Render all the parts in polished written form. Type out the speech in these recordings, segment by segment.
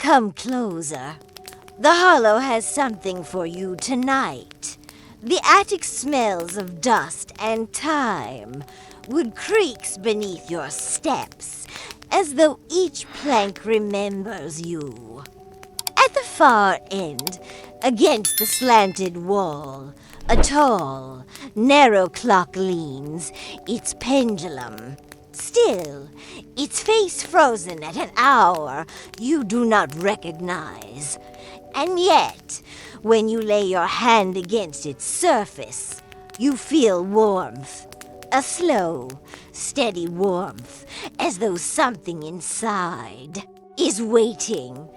Come closer. The hollow has something for you tonight. The attic smells of dust and time. Wood creaks beneath your steps, as though each plank remembers you. At the far end, against the slanted wall, a tall, narrow clock leans, its pendulum. Still, its face frozen at an hour you do not recognize. And yet, when you lay your hand against its surface, you feel warmth. A slow, steady warmth, as though something inside is waiting.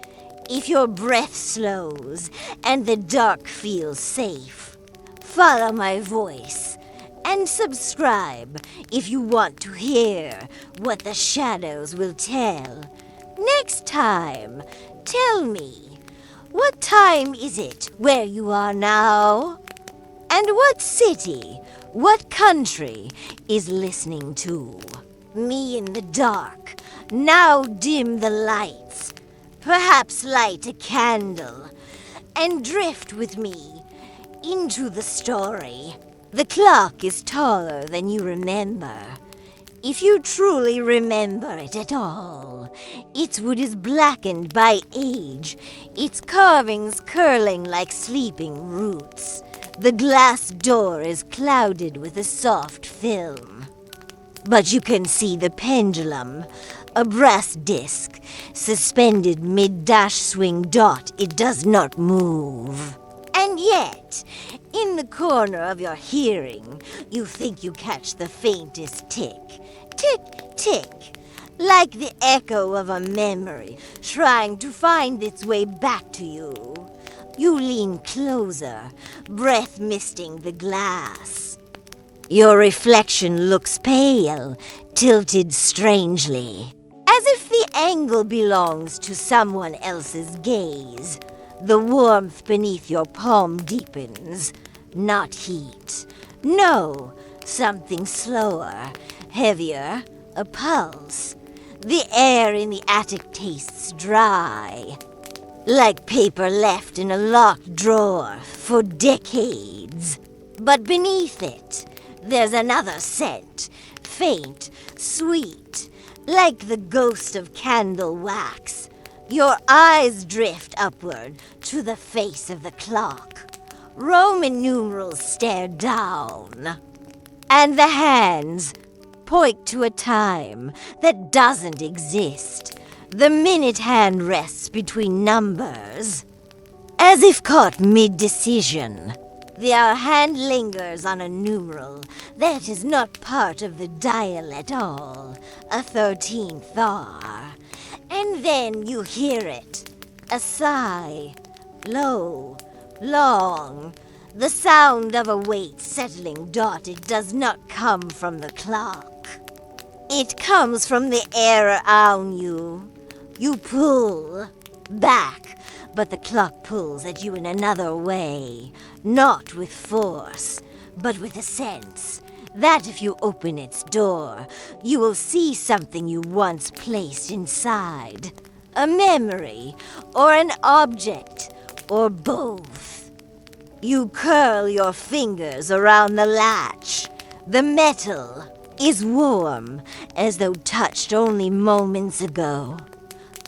If your breath slows and the dark feels safe, follow my voice and subscribe if you want to hear what the shadows will tell. Next time, tell me, what time is it where you are now? And what city, what country is listening to? Me in the dark, now dim the lights. Perhaps light a candle and drift with me into the story. The clock is taller than you remember. If you truly remember it at all, its wood is blackened by age, its carvings curling like sleeping roots. The glass door is clouded with a soft film. But you can see the pendulum, a brass disc, suspended mid-dash swing dot. It does not move. And yet, in the corner of your hearing, you think you catch the faintest tick. Tick, tick, like the echo of a memory trying to find its way back to you. You lean closer, breath misting the glass. Your reflection looks pale, tilted strangely, as if the angle belongs to someone else's gaze. The warmth beneath your palm deepens. Not heat. No, something slower, heavier, a pulse. The air in the attic tastes dry, like paper left in a locked drawer for decades. But beneath it, there's another scent, faint, sweet, like the ghost of candle wax. Your eyes drift upward to the face of the clock. Roman numerals stare down, and the hands point to a time that doesn't exist. The minute hand rests between numbers, as if caught mid-decision. The hand lingers on a numeral that is not part of the dial at all, a 13th hour. And then you hear it, a sigh, low, long, the sound of a weight settling dot. It does not come from the clock. It comes from the air around you. You pull back, but the clock pulls at you in another way, not with force, but with a sense that if you open its door, you will see something you once placed inside. A memory, or an object, or both. You curl your fingers around the latch. The metal is warm, as though touched only moments ago.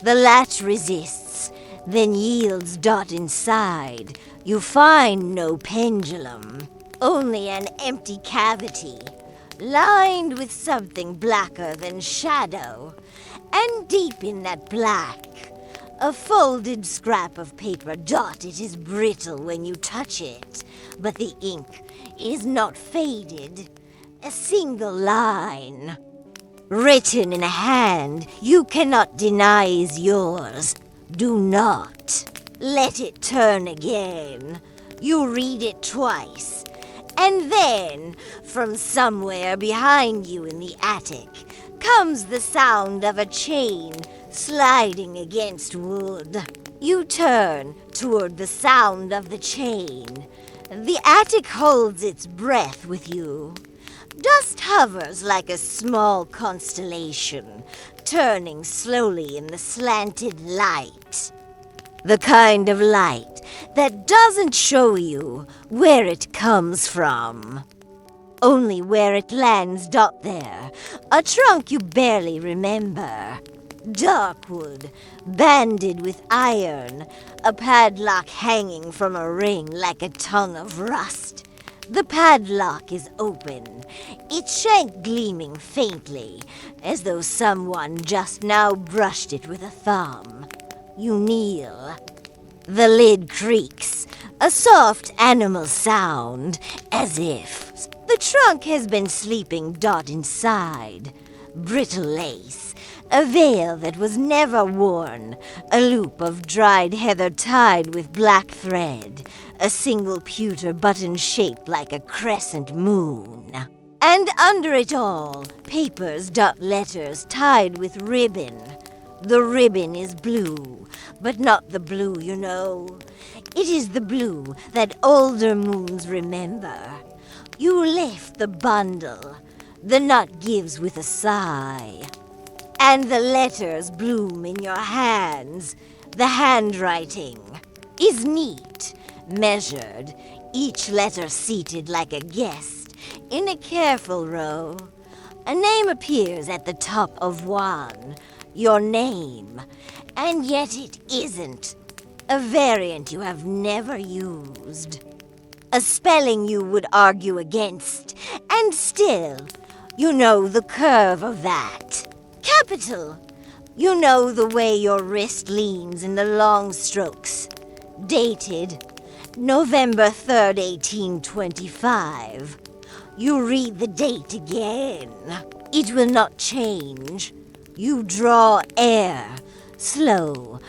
The latch resists, then yields dot inside. You find no pendulum. Only an empty cavity, lined with something blacker than shadow. And deep in that black, a folded scrap of paper dot. It is brittle when you touch it, but the ink is not faded. A single line, written in a hand you cannot deny is yours. Do not let it turn again. You read it twice. And then, from somewhere behind you in the attic, comes the sound of a chain sliding against wood. You turn toward the sound of the chain. The attic holds its breath with you. Dust hovers like a small constellation, turning slowly in the slanted light. The kind of light that doesn't show you where it comes from. Only where it lands. There, a trunk you barely remember. Dark wood, banded with iron, a padlock hanging from a ring like a tongue of rust. The padlock is open, its shank gleaming faintly, as though someone just now brushed it with a thumb. You kneel. The lid creaks, a soft animal sound, as if the trunk has been sleeping. Inside. Brittle lace, a veil that was never worn, a loop of dried heather tied with black thread, a single pewter button shaped like a crescent moon. And under it all, papers. Letters tied with ribbon. The ribbon is blue, but not the blue you know. It is the blue that older moons remember. You lift the bundle. The nut gives with a sigh. And the letters bloom in your hands. The handwriting is neat, measured, each letter seated like a guest in a careful row. A name appears at the top of one, your name, and yet it isn't. A variant you have never used. A spelling you would argue against, and still, you know the curve of that. Capital. You know the way your wrist leans in the long strokes. Dated November 3rd, 1825. You read the date again. It will not change. You draw air, slow,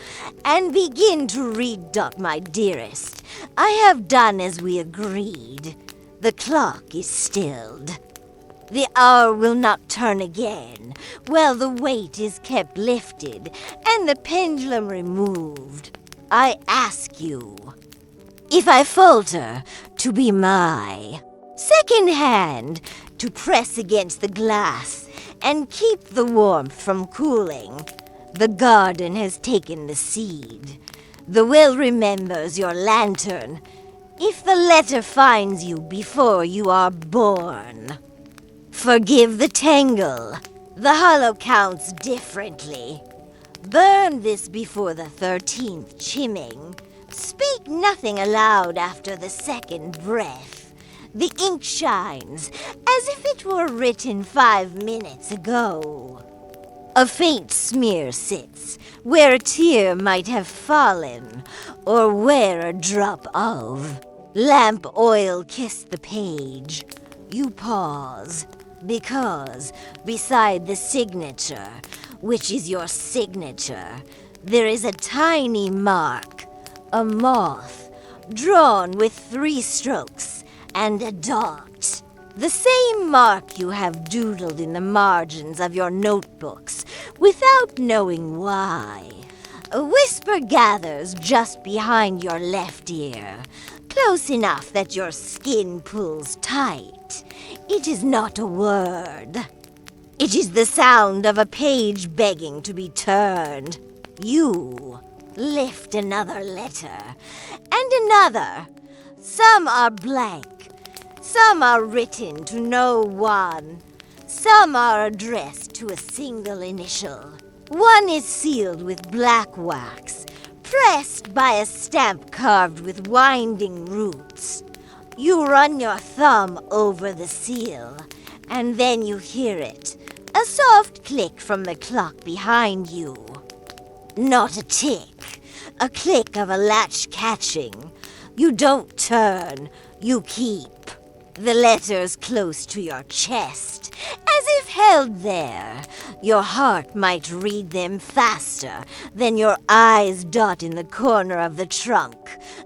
and begin to read. My dearest, I have done as we agreed. The clock is stilled. The hour will not turn again, while the weight is kept lifted and the pendulum removed. I ask you, if I falter, to be my second hand, to press against the glass and keep the warmth from cooling. The garden has taken the seed. The will remembers your lantern, if the letter finds you before you are born. Forgive the tangle. The hollow counts differently. Burn this before the 13th chimming. Speak nothing aloud after the second breath. The ink shines as if it were written 5 minutes ago. A faint smear sits where a tear might have fallen, or where a drop of lamp oil kissed the page. You pause, because beside the signature, which is your signature, there is a tiny mark, a moth, drawn with 3 strokes and a dot. The same mark you have doodled in the margins of your notebooks without knowing why. A whisper gathers just behind your left ear, close enough that your skin pulls tight. It is not a word. It is the sound of a page begging to be turned. You lift another letter, and another. Some are blank. Some are written to no one. Some are addressed to a single initial. One is sealed with black wax, pressed by a stamp carved with winding roots. You run your thumb over the seal, and then you hear it, a soft click from the clock behind you. Not a tick, a click of a latch catching. You don't turn, you keep. The letters close to your chest, as if held there. Your heart might read them faster than your eyes. In the corner of the trunk,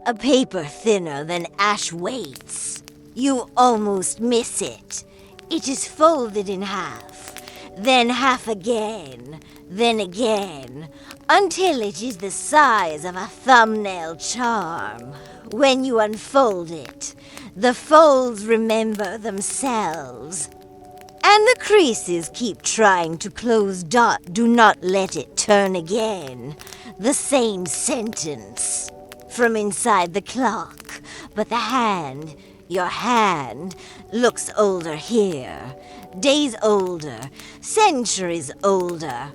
a paper thinner than ash weights. You almost miss it. It is folded in half, then half again, then again, until it is the size of a thumbnail charm. When you unfold it, the folds remember themselves. And the creases keep trying to close. Do not let it turn again. The same sentence from inside the clock, but your hand, looks older here. Days older, centuries older.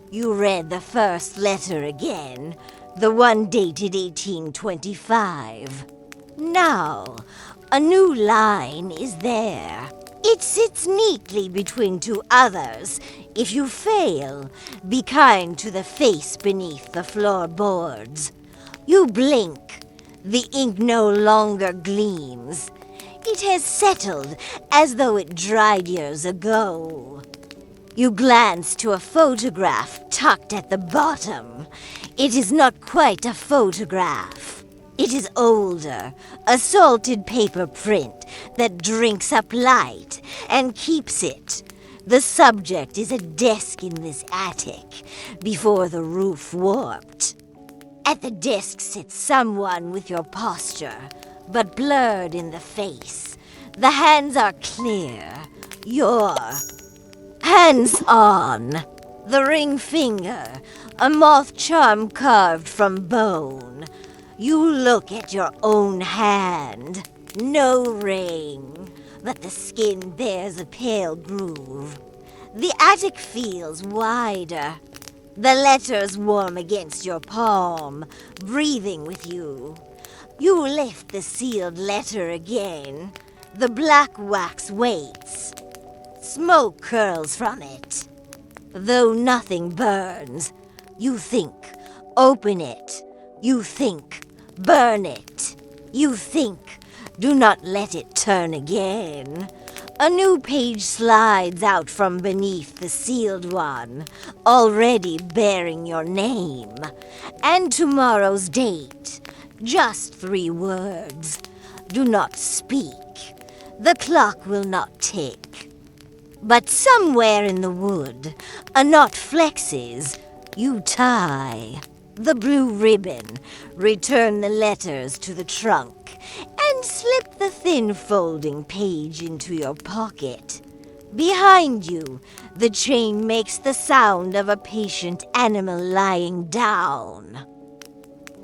You read the first letter again, the one dated 1825. Now, a new line is there. It sits neatly between two others. If you fail, be kind to the face beneath the floorboards. You blink. The ink no longer gleams. It has settled as though it dried years ago. You glance to a photograph tucked at the bottom. It is not quite a photograph. It is older, a salted paper print that drinks up light and keeps it. The subject is a desk in this attic before the roof warped. At the desk sits someone with your posture, but blurred in the face. The hands are clear. Your hands on. The ring finger, a moth charm carved from bone. You look at your own hand. No ring, but the skin bears a pale groove. The attic feels wider. The letters warm against your palm, breathing with you. You lift the sealed letter again. The black wax waits. Smoke curls from it. Though nothing burns, you think, open it. You think, burn it. You think, do not let it turn again. A new page slides out from beneath the sealed one, already bearing your name. And tomorrow's date. Just 3 words. Do not speak. The clock will not tick. But somewhere in the wood, a knot flexes. You tie the blue ribbon, return the letters to the trunk, and slip the thin folding page into your pocket. Behind you, the chain makes the sound of a patient animal lying down.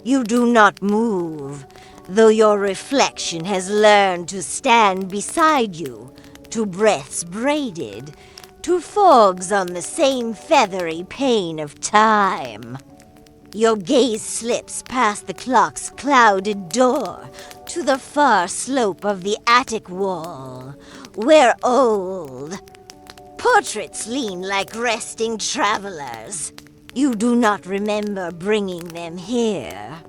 You do not move, though your reflection has learned to stand beside you, to breaths braided, to fogs on the same feathery pane of time. Your gaze slips past the clock's clouded door to the far slope of the attic wall, where old portraits lean like resting travelers. You do not remember bringing them here.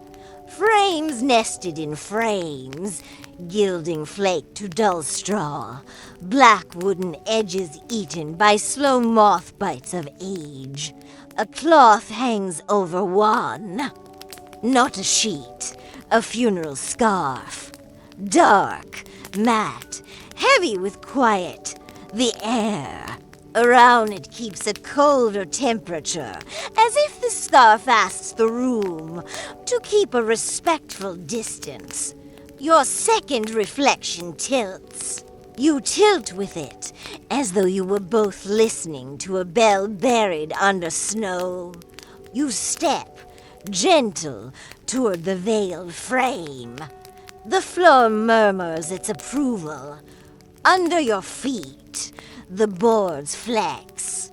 Frames nested in frames, gilding flaked to dull straw, black wooden edges eaten by slow moth bites of age. A cloth hangs over one. Not a sheet, a funeral scarf. Dark, matte, heavy with quiet. The air around it keeps a colder temperature, as if the scarf asks the room to keep a respectful distance. Your second reflection tilts. You tilt with it, as though you were both listening to a bell buried under snow. You step, gentle, toward the veiled frame. The floor murmurs its approval. Under your feet, the boards flex.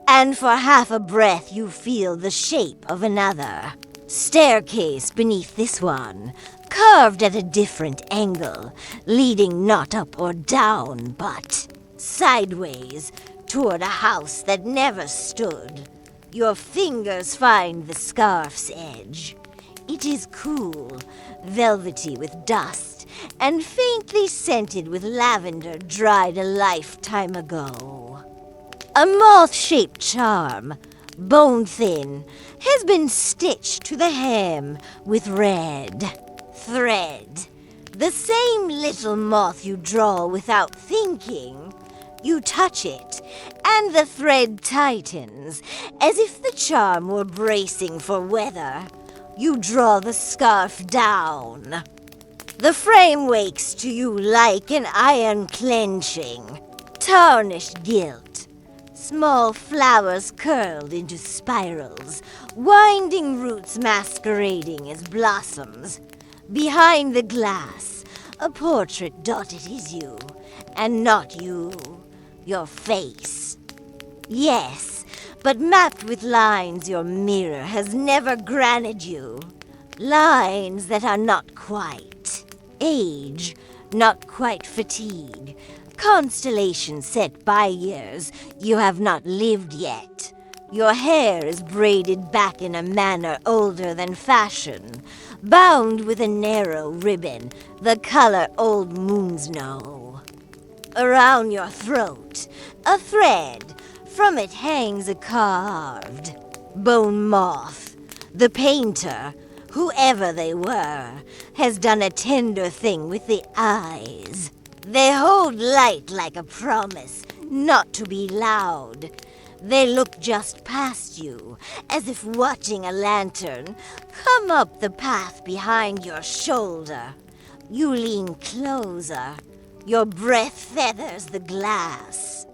And for half a breath you feel the shape of another. Staircase beneath this one, curved at a different angle, leading not up or down, but sideways toward a house that never stood. Your fingers find the scarf's edge. It is cool, velvety with dust, and faintly scented with lavender dried a lifetime ago. A moth-shaped charm, bone-thin, has been stitched to the hem with red thread. The same little moth you draw without thinking. You touch it, and the thread tightens, as if the charm were bracing for weather. You draw the scarf down. The frame wakes to you like an iron clenching. Tarnished gilt. Small flowers curled into spirals, winding roots masquerading as blossoms. Behind the glass, a portrait dotted is you, and not you, your face. Yes, but mapped with lines your mirror has never granted you. Lines that are not quite age, not quite fatigue. Constellation set by years you have not lived yet. Your hair is braided back in a manner older than fashion, bound with a narrow ribbon, the color old moons know. Around your throat, a thread. From it hangs a carved bone moth. The painter, whoever they were, has done a tender thing with the eyes. They hold light like a promise, not to be loud. They look just past you, as if watching a lantern come up the path behind your shoulder. You lean closer. Your breath feathers the glass.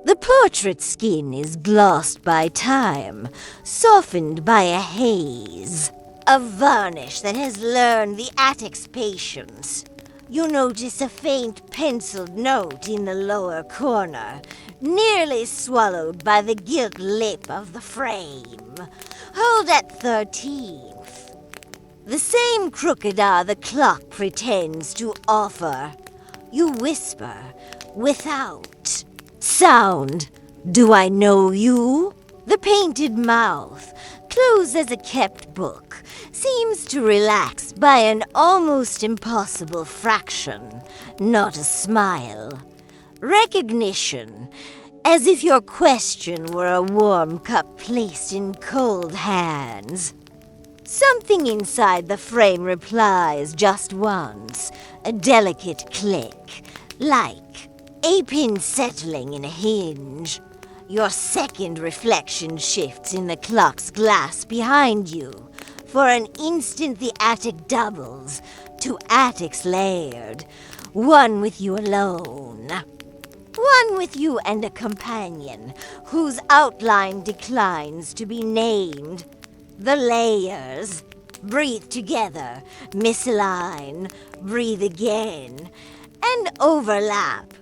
The portrait skin is glossed by time, softened by a haze, a varnish that has learned the attic's patience. You notice a faint penciled note in the lower corner, nearly swallowed by the gilt lip of the frame. Hold at 13th. The same crooked hour the clock pretends to offer. You whisper, without sound, "Do I know you?" The painted mouth, closed as a kept book, seems to relax by an almost impossible fraction, not a smile. Recognition, as if your question were a warm cup placed in cold hands. Something inside the frame replies just once, a delicate click, like a pin settling in a hinge. Your second reflection shifts in the clock's glass behind you. For an instant the attic doubles, two attics layered, one with you alone. One with you and a companion, whose outline declines to be named. The layers. Breathe together, misalign, breathe again, and overlap.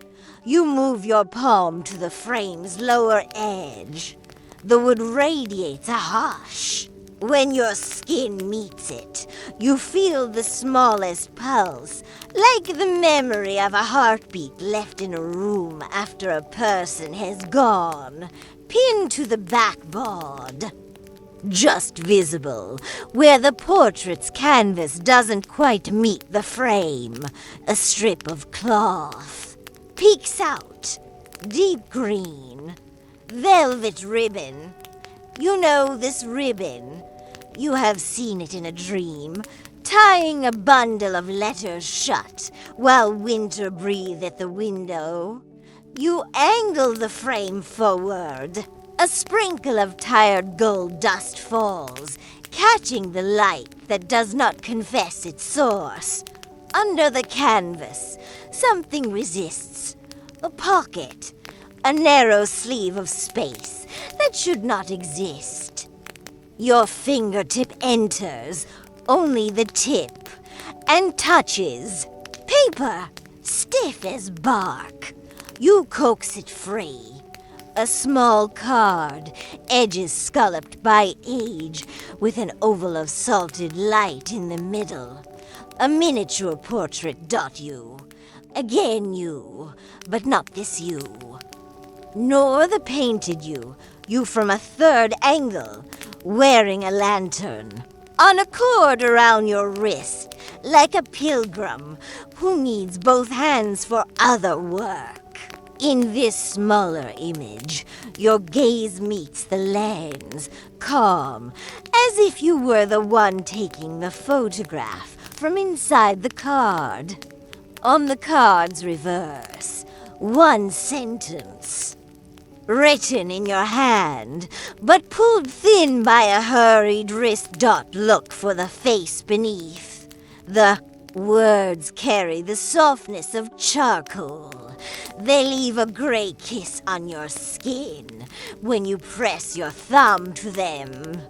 You move your palm to the frame's lower edge. The wood radiates a hush. When your skin meets it, you feel the smallest pulse, like the memory of a heartbeat left in a room after a person has gone, pinned to the backboard. Just visible, where the portrait's canvas doesn't quite meet the frame, a strip of cloth peeks out, deep green, velvet ribbon. You know this ribbon. You have seen it in a dream, tying a bundle of letters shut while winter breathed at the window. You angle the frame forward. A sprinkle of tired gold dust falls, catching the light that does not confess its source. Under the canvas, something resists. A pocket, a narrow sleeve of space that should not exist. Your fingertip enters, only the tip, and touches paper, stiff as bark. You coax it free. A small card, edges scalloped by age, with an oval of salted light in the middle. A miniature portrait dot you. Again you, but not this you. Nor the painted you from a third angle, wearing a lantern. On a cord around your wrist, like a pilgrim who needs both hands for other work. In this smaller image, your gaze meets the lens, calm, as if you were the one taking the photograph from inside the card. On the card's reverse, one sentence, written in your hand, but pulled thin by a hurried wrist dot look for the face beneath. The words carry the softness of charcoal. They leave a gray kiss on your skin when you press your thumb to them.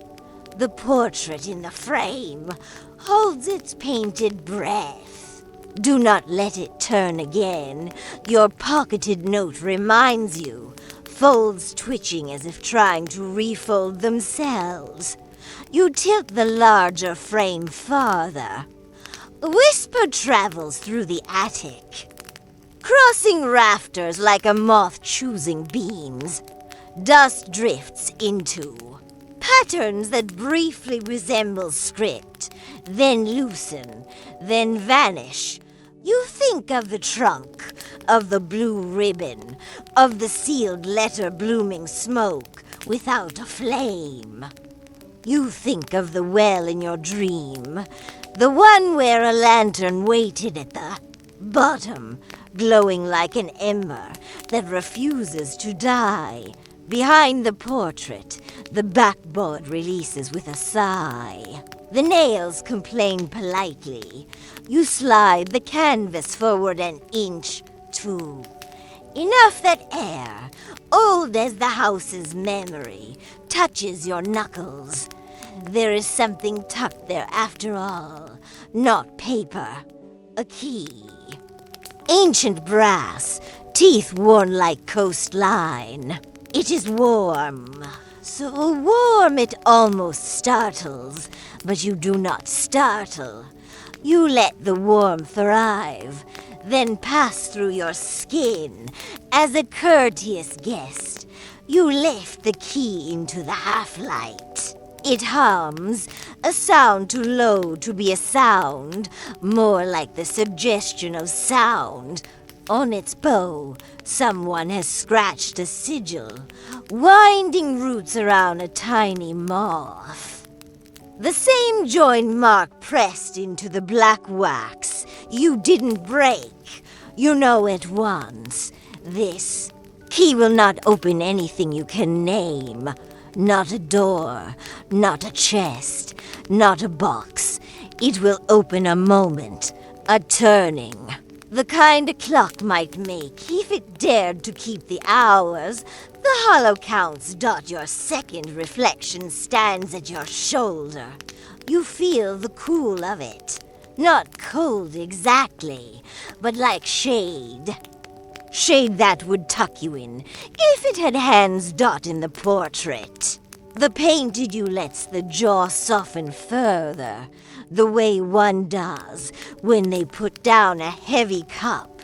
The portrait in the frame holds its painted breath. Do not let it turn again. Your pocketed note reminds you, folds twitching as if trying to refold themselves. You tilt the larger frame farther. A whisper travels through the attic, crossing rafters like a moth choosing beams. Dust drifts into patterns that briefly resemble script, then loosen, then vanish. You think of the trunk, of the blue ribbon, of the sealed letter blooming smoke without a flame. You think of the well in your dream, the one where a lantern waited at the bottom, glowing like an ember that refuses to die. Behind the portrait, the backboard releases with a sigh. The nails complain politely. You slide the canvas forward an inch, two. Enough that air, old as the house's memory, touches your knuckles. There is something tucked there after all, not paper, a key. Ancient brass, teeth worn like coastline. It is warm, so warm it almost startles, but you do not startle. You let the warmth thrive, then pass through your skin as a courteous guest. You lift the key into the half-light. It hums, a sound too low to be a sound, more like the suggestion of sound. On its bow, someone has scratched a sigil, winding roots around a tiny moth. The same joint mark pressed into the black wax. You didn't break. You know at once. This key will not open anything you can name. Not a door, not a chest, not a box. It will open a moment, a turning. The kind a clock might make if it dared to keep the hours. The hollow counts dot your second reflection stands at your shoulder. You feel the cool of it. Not cold exactly, but like shade. Shade that would tuck you in if it had hands dot in the portrait. The painted you lets the jaw soften further, the way one does when they put down a heavy cup.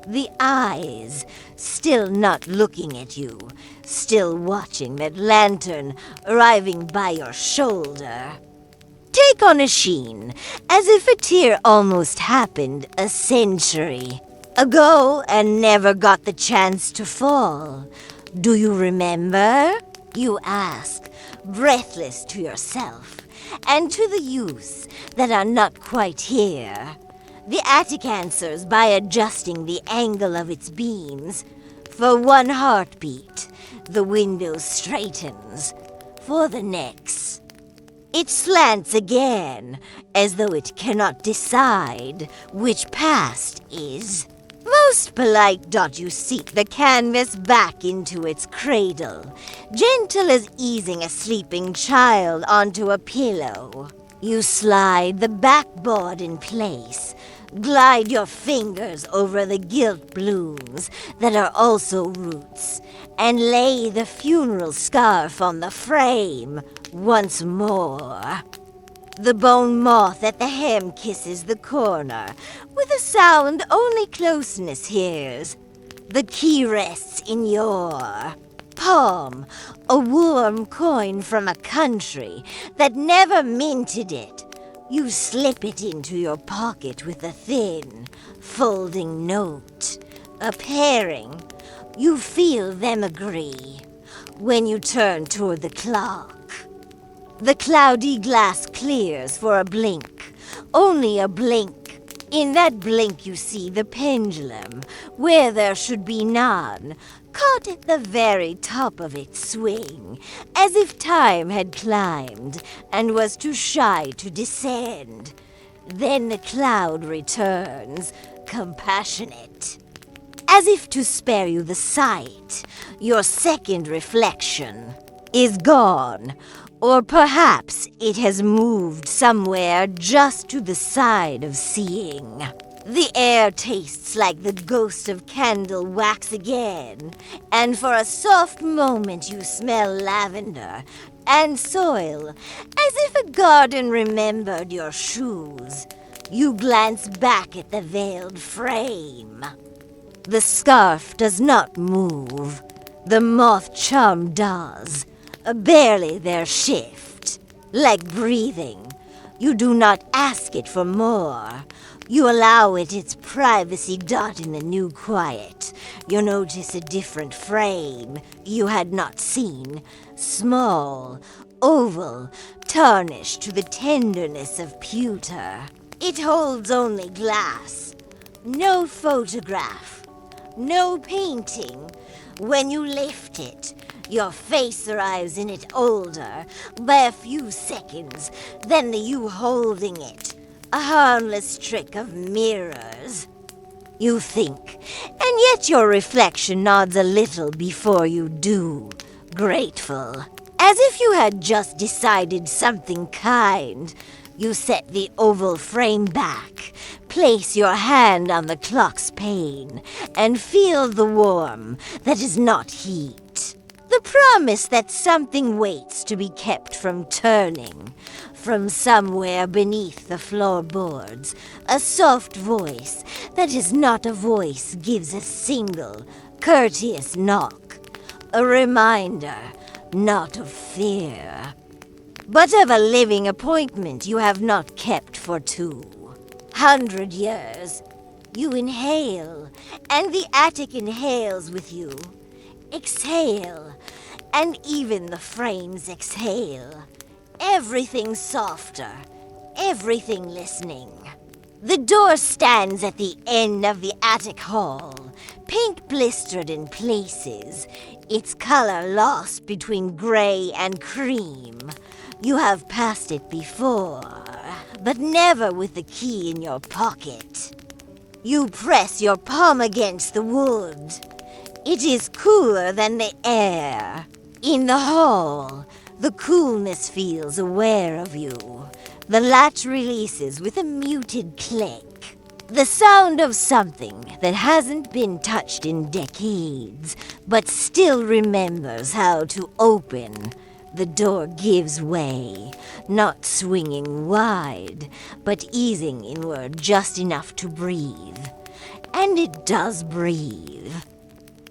The eyes, still not looking at you, still watching that lantern arriving by your shoulder. Take on a sheen, as if a tear almost happened a century ago and never got the chance to fall. Do you remember? You ask, breathless to yourself, and to the youths that are not quite here. The attic answers by adjusting the angle of its beams. For one heartbeat, the window straightens. For the next, it slants again, as though it cannot decide which past is. Most polite dot you seat the canvas back into its cradle, gentle as easing a sleeping child onto a pillow. You slide the backboard in place, glide your fingers over the gilt blooms that are also roots, and lay the funeral scarf on the frame once more. The bone moth at the hem kisses the corner, with a sound only closeness hears. The key rests in your palm, a warm coin from a country that never minted it. You slip it into your pocket with a thin, folding note. A pairing. You feel them agree when you turn toward the clock. The cloudy glass clears for a blink, only a blink. In that blink you see the pendulum, where there should be none, caught at the very top of its swing, as if time had climbed and was too shy to descend. Then the cloud returns, compassionate, as if to spare you the sight. Your second reflection is gone, Or perhaps it has moved somewhere just to the side of seeing. The air tastes like the ghost of candle wax again, and for a soft moment you smell lavender and soil, as if a garden remembered your shoes. You glance back at the veiled frame. The scarf does not move. The moth charm does. Barely their shift. Like breathing. You do not ask it for more. You allow it its privacy dot in the new quiet. You notice a different frame you had not seen. Small, oval, tarnished to the tenderness of pewter. It holds only glass. No photograph. No painting. When you lift it, your face arrives in it older by a few seconds than the you holding it. A harmless trick of mirrors. You think, and yet your reflection nods a little before you do, grateful. As if you had just decided something kind. You set the oval frame back, place your hand on the clock's pane, and feel the warmth that is not heat. The promise that something waits to be kept from turning. From somewhere beneath the floorboards, a soft voice that is not a voice gives a single, courteous knock. A reminder, not of fear, but of a living appointment you have not kept for 200 years. You inhale, and the attic inhales with you. Exhale, and even the frames exhale. Everything softer, everything listening. The door stands at the end of the attic hall, pink blistered in places, its color lost between gray and cream. You have passed it before, but never with the key in your pocket. You press your palm against the wood. It is cooler than the air. In the hall, the coolness feels aware of you. The latch releases with a muted click. The sound of something that hasn't been touched in decades, but still remembers how to open. The door gives way, not swinging wide, but easing inward just enough to breathe. And it does breathe.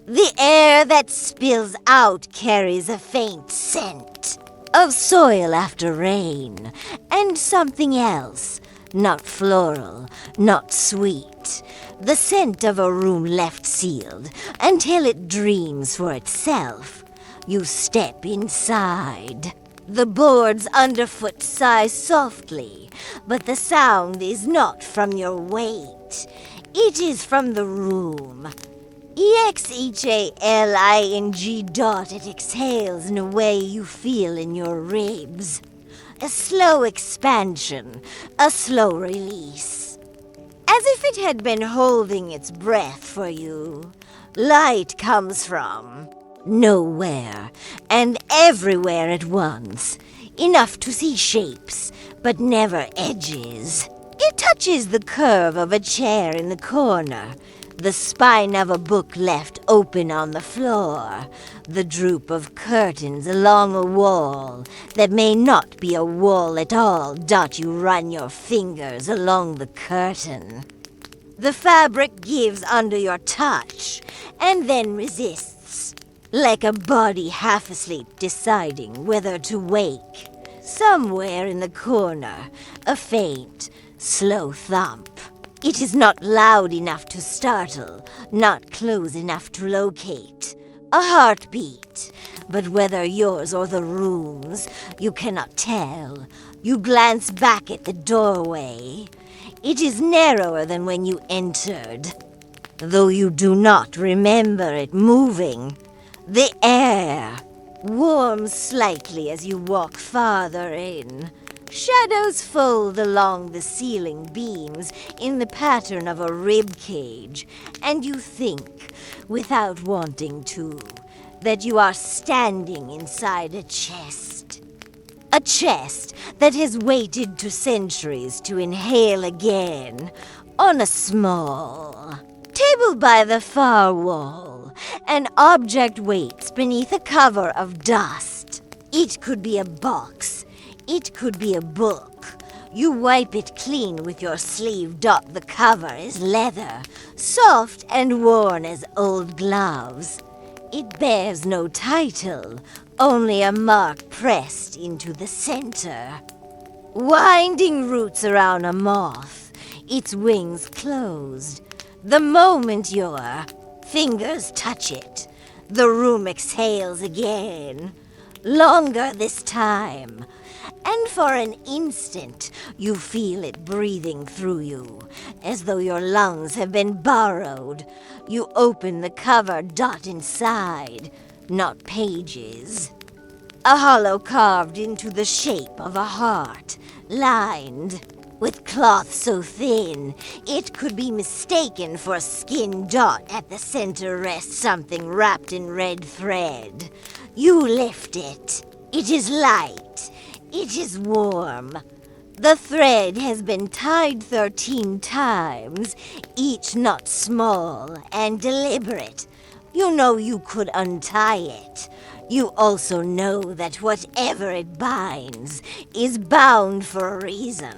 The air that spills out carries a faint scent of soil after rain, and something else, not floral, not sweet. The scent of a room left sealed until it dreams for itself. You step inside. The boards underfoot sigh softly, but the sound is not from your weight. It is from the room. EXHALING dot it exhales in a way you feel in your ribs. A slow expansion, a slow release. As if it had been holding its breath for you. Light comes from nowhere and everywhere at once. Enough to see shapes, but never edges. It touches the curve of a chair in the corner, the spine of a book left open on the floor, the droop of curtains along a wall that may not be a wall at all. You run your fingers along the curtain. The fabric gives under your touch and then resists, like a body half asleep deciding whether to wake. Somewhere in the corner, a faint, slow thump. It is not loud enough to startle, not close enough to locate. A heartbeat, but whether yours or the room's, you cannot tell. You glance back at the doorway. It is narrower than when you entered, though you do not remember it moving. The air warms slightly as you walk farther in. Shadows fold along the ceiling beams in the pattern of a rib cage, and you think, without wanting to, that you are standing inside a chest. A chest that has waited to centuries to inhale again on a small table by the far wall. An object waits beneath a cover of dust. It could be a box. It could be a book. You wipe it clean with your sleeve. The cover is leather, soft and worn as old gloves. It bears no title, only a mark pressed into the center. Winding roots around a moth, its wings closed. The moment your fingers touch it, the room exhales again. Longer this time. And for an instant, you feel it breathing through you, as though your lungs have been borrowed. You open the cover. Inside, not pages. A hollow carved into the shape of a heart, lined with cloth so thin it could be mistaken for skin. At the center rests something wrapped in red thread. You lift it. It is light. It is warm. The thread has been tied 13 times, each knot small and deliberate. You know you could untie it. You also know that whatever it binds is bound for a reason.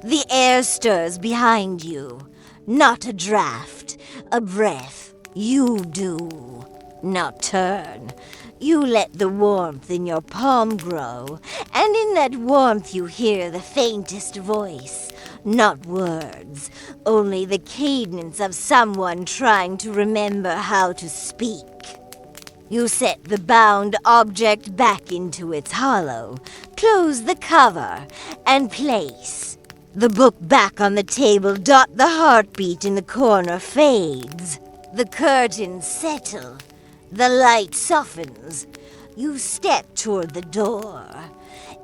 The air stirs behind you. Not a draft, a breath. You do. Now turn. You let the warmth in your palm grow, and in that warmth you hear the faintest voice. Not words, only the cadence of someone trying to remember how to speak. You set the bound object back into its hollow, close the cover, and place the book back on the table. The heartbeat in the corner fades. The curtains settle. The light softens. You step toward the door.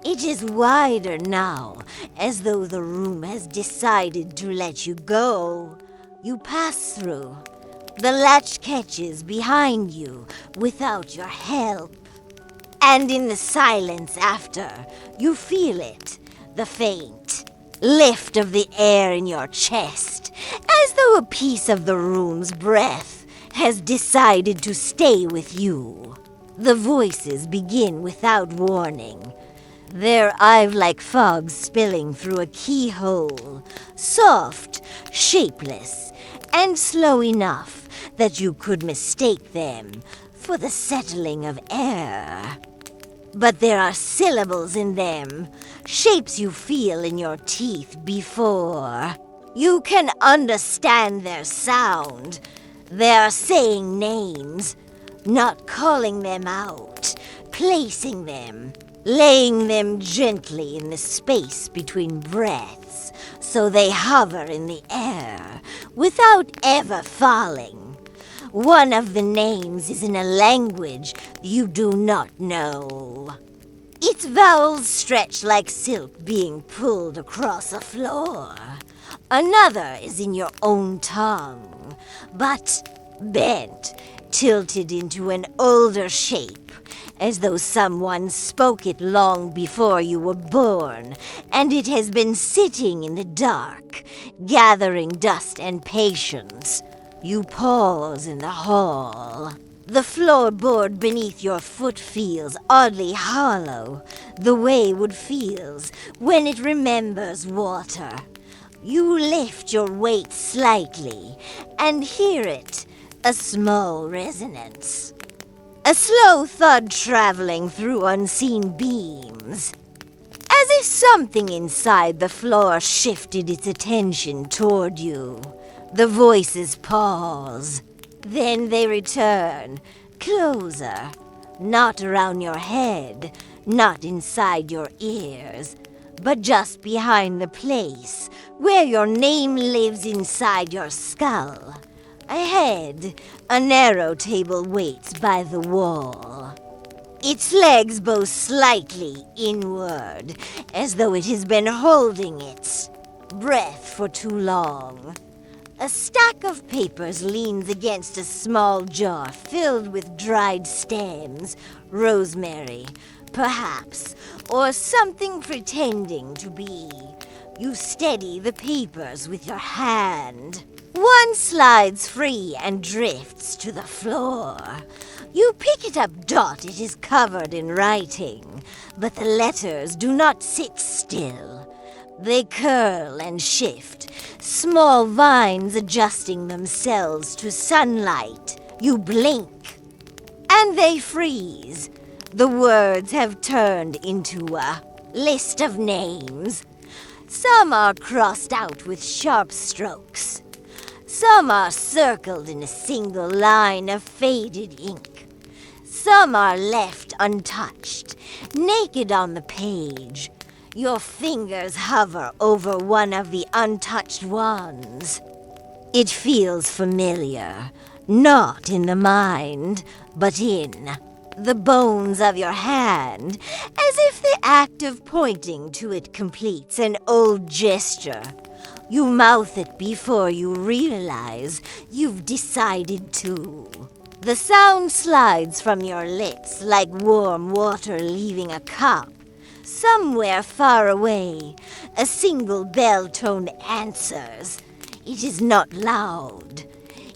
It is wider now, as though the room has decided to let you go. You pass through. The latch catches behind you without your help. And in the silence after, you feel it, the faint lift of the air in your chest, as though a piece of the room's breath has decided to stay with you. The voices begin without warning. Their eye-like fog spilling through a keyhole, soft, shapeless, and slow enough that you could mistake them for the settling of air. But there are syllables in them, shapes you feel in your teeth before you can understand their sound. They are saying names, not calling them out, placing them, laying them gently in the space between breaths, so they hover in the air without ever falling. One of the names is in a language you do not know. Its vowels stretch like silk being pulled across a floor. Another is in your own tongue, but bent, tilted into an older shape, as though someone spoke it long before you were born, and it has been sitting in the dark, gathering dust and patience. You pause in the hall. The floorboard beneath your foot feels oddly hollow, the way wood feels when it remembers water. You lift your weight slightly and hear it, a small resonance. A slow thud traveling through unseen beams. As if something inside the floor shifted its attention toward you. The voices pause. Then they return, closer. Not around your head, not inside your ears, but just behind the place where your name lives inside your skull. Ahead, a narrow table waits by the wall. Its legs bow slightly inward, as though it has been holding its breath for too long. A stack of papers leans against a small jar filled with dried stems, rosemary, perhaps, or something pretending to be. You steady the papers with your hand. One slides free and drifts to the floor. You pick it up. It is covered in writing, but the letters do not sit still. They curl and shift, small vines adjusting themselves to sunlight. You blink, and they freeze. The words have turned into a list of names. Some are crossed out with sharp strokes. Some are circled in a single line of faded ink. Some are left untouched, naked on the page. Your fingers hover over one of the untouched ones. It feels familiar, not in the mind, but in the bones of your hand, as if the act of pointing to it completes an old gesture. You mouth it before you realize you've decided to. The sound slides from your lips like warm water leaving a cup. Somewhere far away, a single bell tone answers. It is not loud.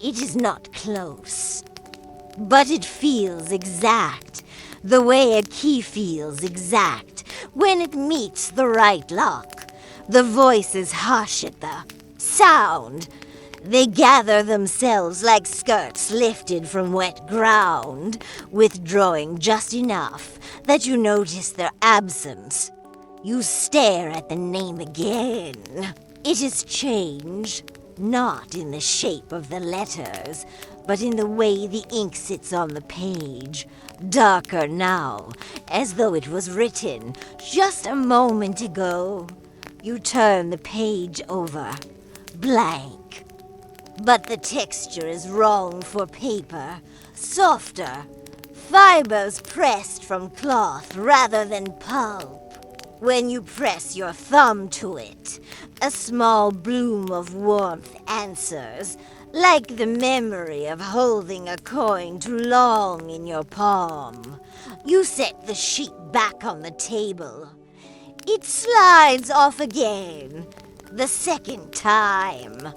It is not close. But it feels exact, the way a key feels exact when it meets the right lock. The voices hush at the sound. They gather themselves like skirts lifted from wet ground, withdrawing just enough that you notice their absence. You stare at the name again. It has changed, not in the shape of the letters, but in the way the ink sits on the page. Darker now, as though it was written just a moment ago. You turn the page over, blank. But the texture is wrong for paper, softer. Fibers pressed from cloth rather than pulp. When you press your thumb to it, a small bloom of warmth answers, like the memory of holding a coin too long in your palm. You set the sheet back on the table. It slides off again, the second time.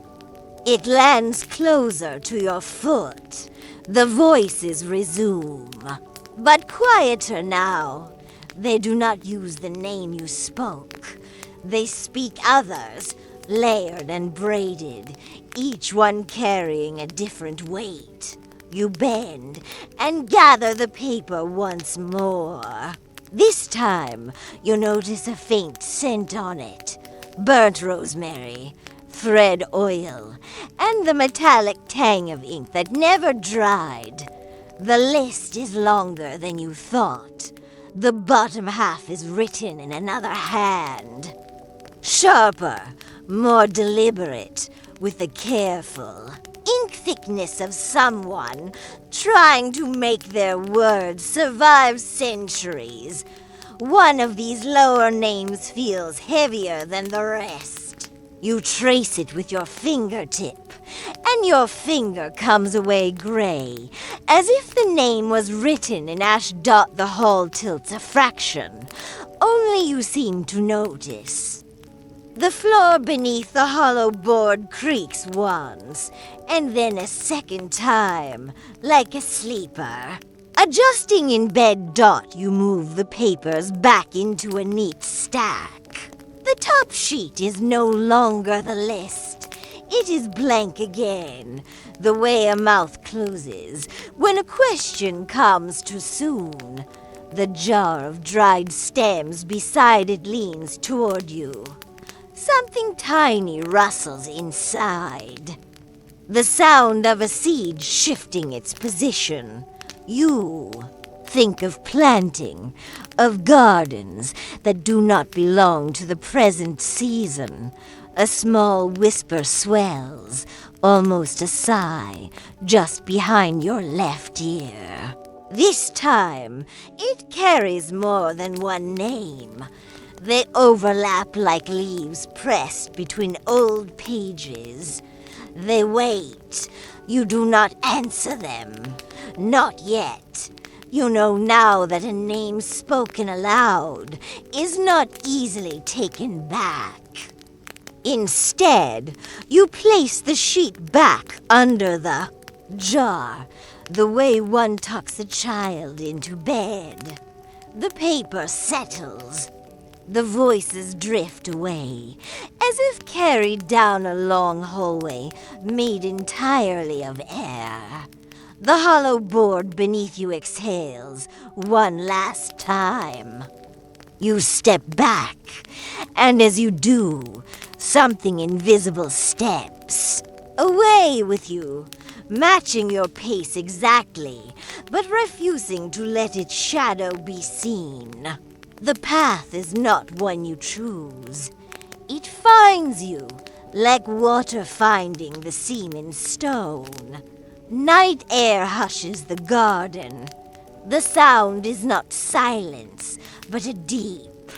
It lands closer to your foot. The voices resume, but quieter now. They do not use the name you spoke. They speak others, layered and braided, each one carrying a different weight. You bend and gather the paper once more. This time, you notice a faint scent on it. Burnt rosemary, thread oil, and the metallic tang of ink that never dried. The list is longer than you thought. The bottom half is written in another hand. Sharper, more deliberate, with the careful ink thickness of someone trying to make their words survive centuries. One of these lower names feels heavier than the rest. You trace it with your fingertip, and your finger comes away gray, as if the name was written in ash. The hall tilts a fraction. Only you seem to notice. The floor beneath the hollow board creaks once, and then a second time, like a sleeper. Adjusting in bed. You move the papers back into a neat stack. The top sheet is no longer the list. It is blank again, the way a mouth closes when a question comes too soon. The jar of dried stems beside it leans toward you. Something tiny rustles inside. The sound of a seed shifting its position. You think of planting, of gardens that do not belong to the present season. A small whisper swells, almost a sigh, just behind your left ear. This time, it carries more than one name. They overlap like leaves pressed between old pages. They wait. You do not answer them. Not yet. You know now that a name spoken aloud is not easily taken back. Instead, you place the sheet back under the jar, the way one tucks a child into bed. The paper settles. The voices drift away, as if carried down a long hallway made entirely of air. The hollow board beneath you exhales one last time. You step back, and as you do, something invisible steps away with you, matching your pace exactly, but refusing to let its shadow be seen. The path is not one you choose. It finds you, like water finding the seam in stone. Night air hushes the garden. The sound is not silence, but a deep,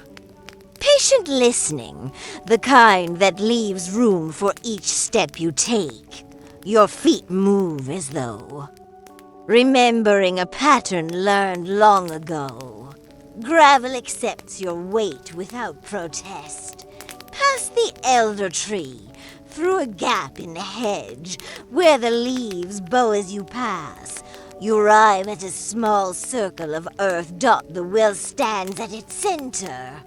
patient listening, the kind that leaves room for each step you take. Your feet move as though remembering a pattern learned long ago. Gravel accepts your weight without protest. Past the elder tree, through a gap in the hedge, where the leaves bow as you pass, you arrive at a small circle of earth. The well stands at its center.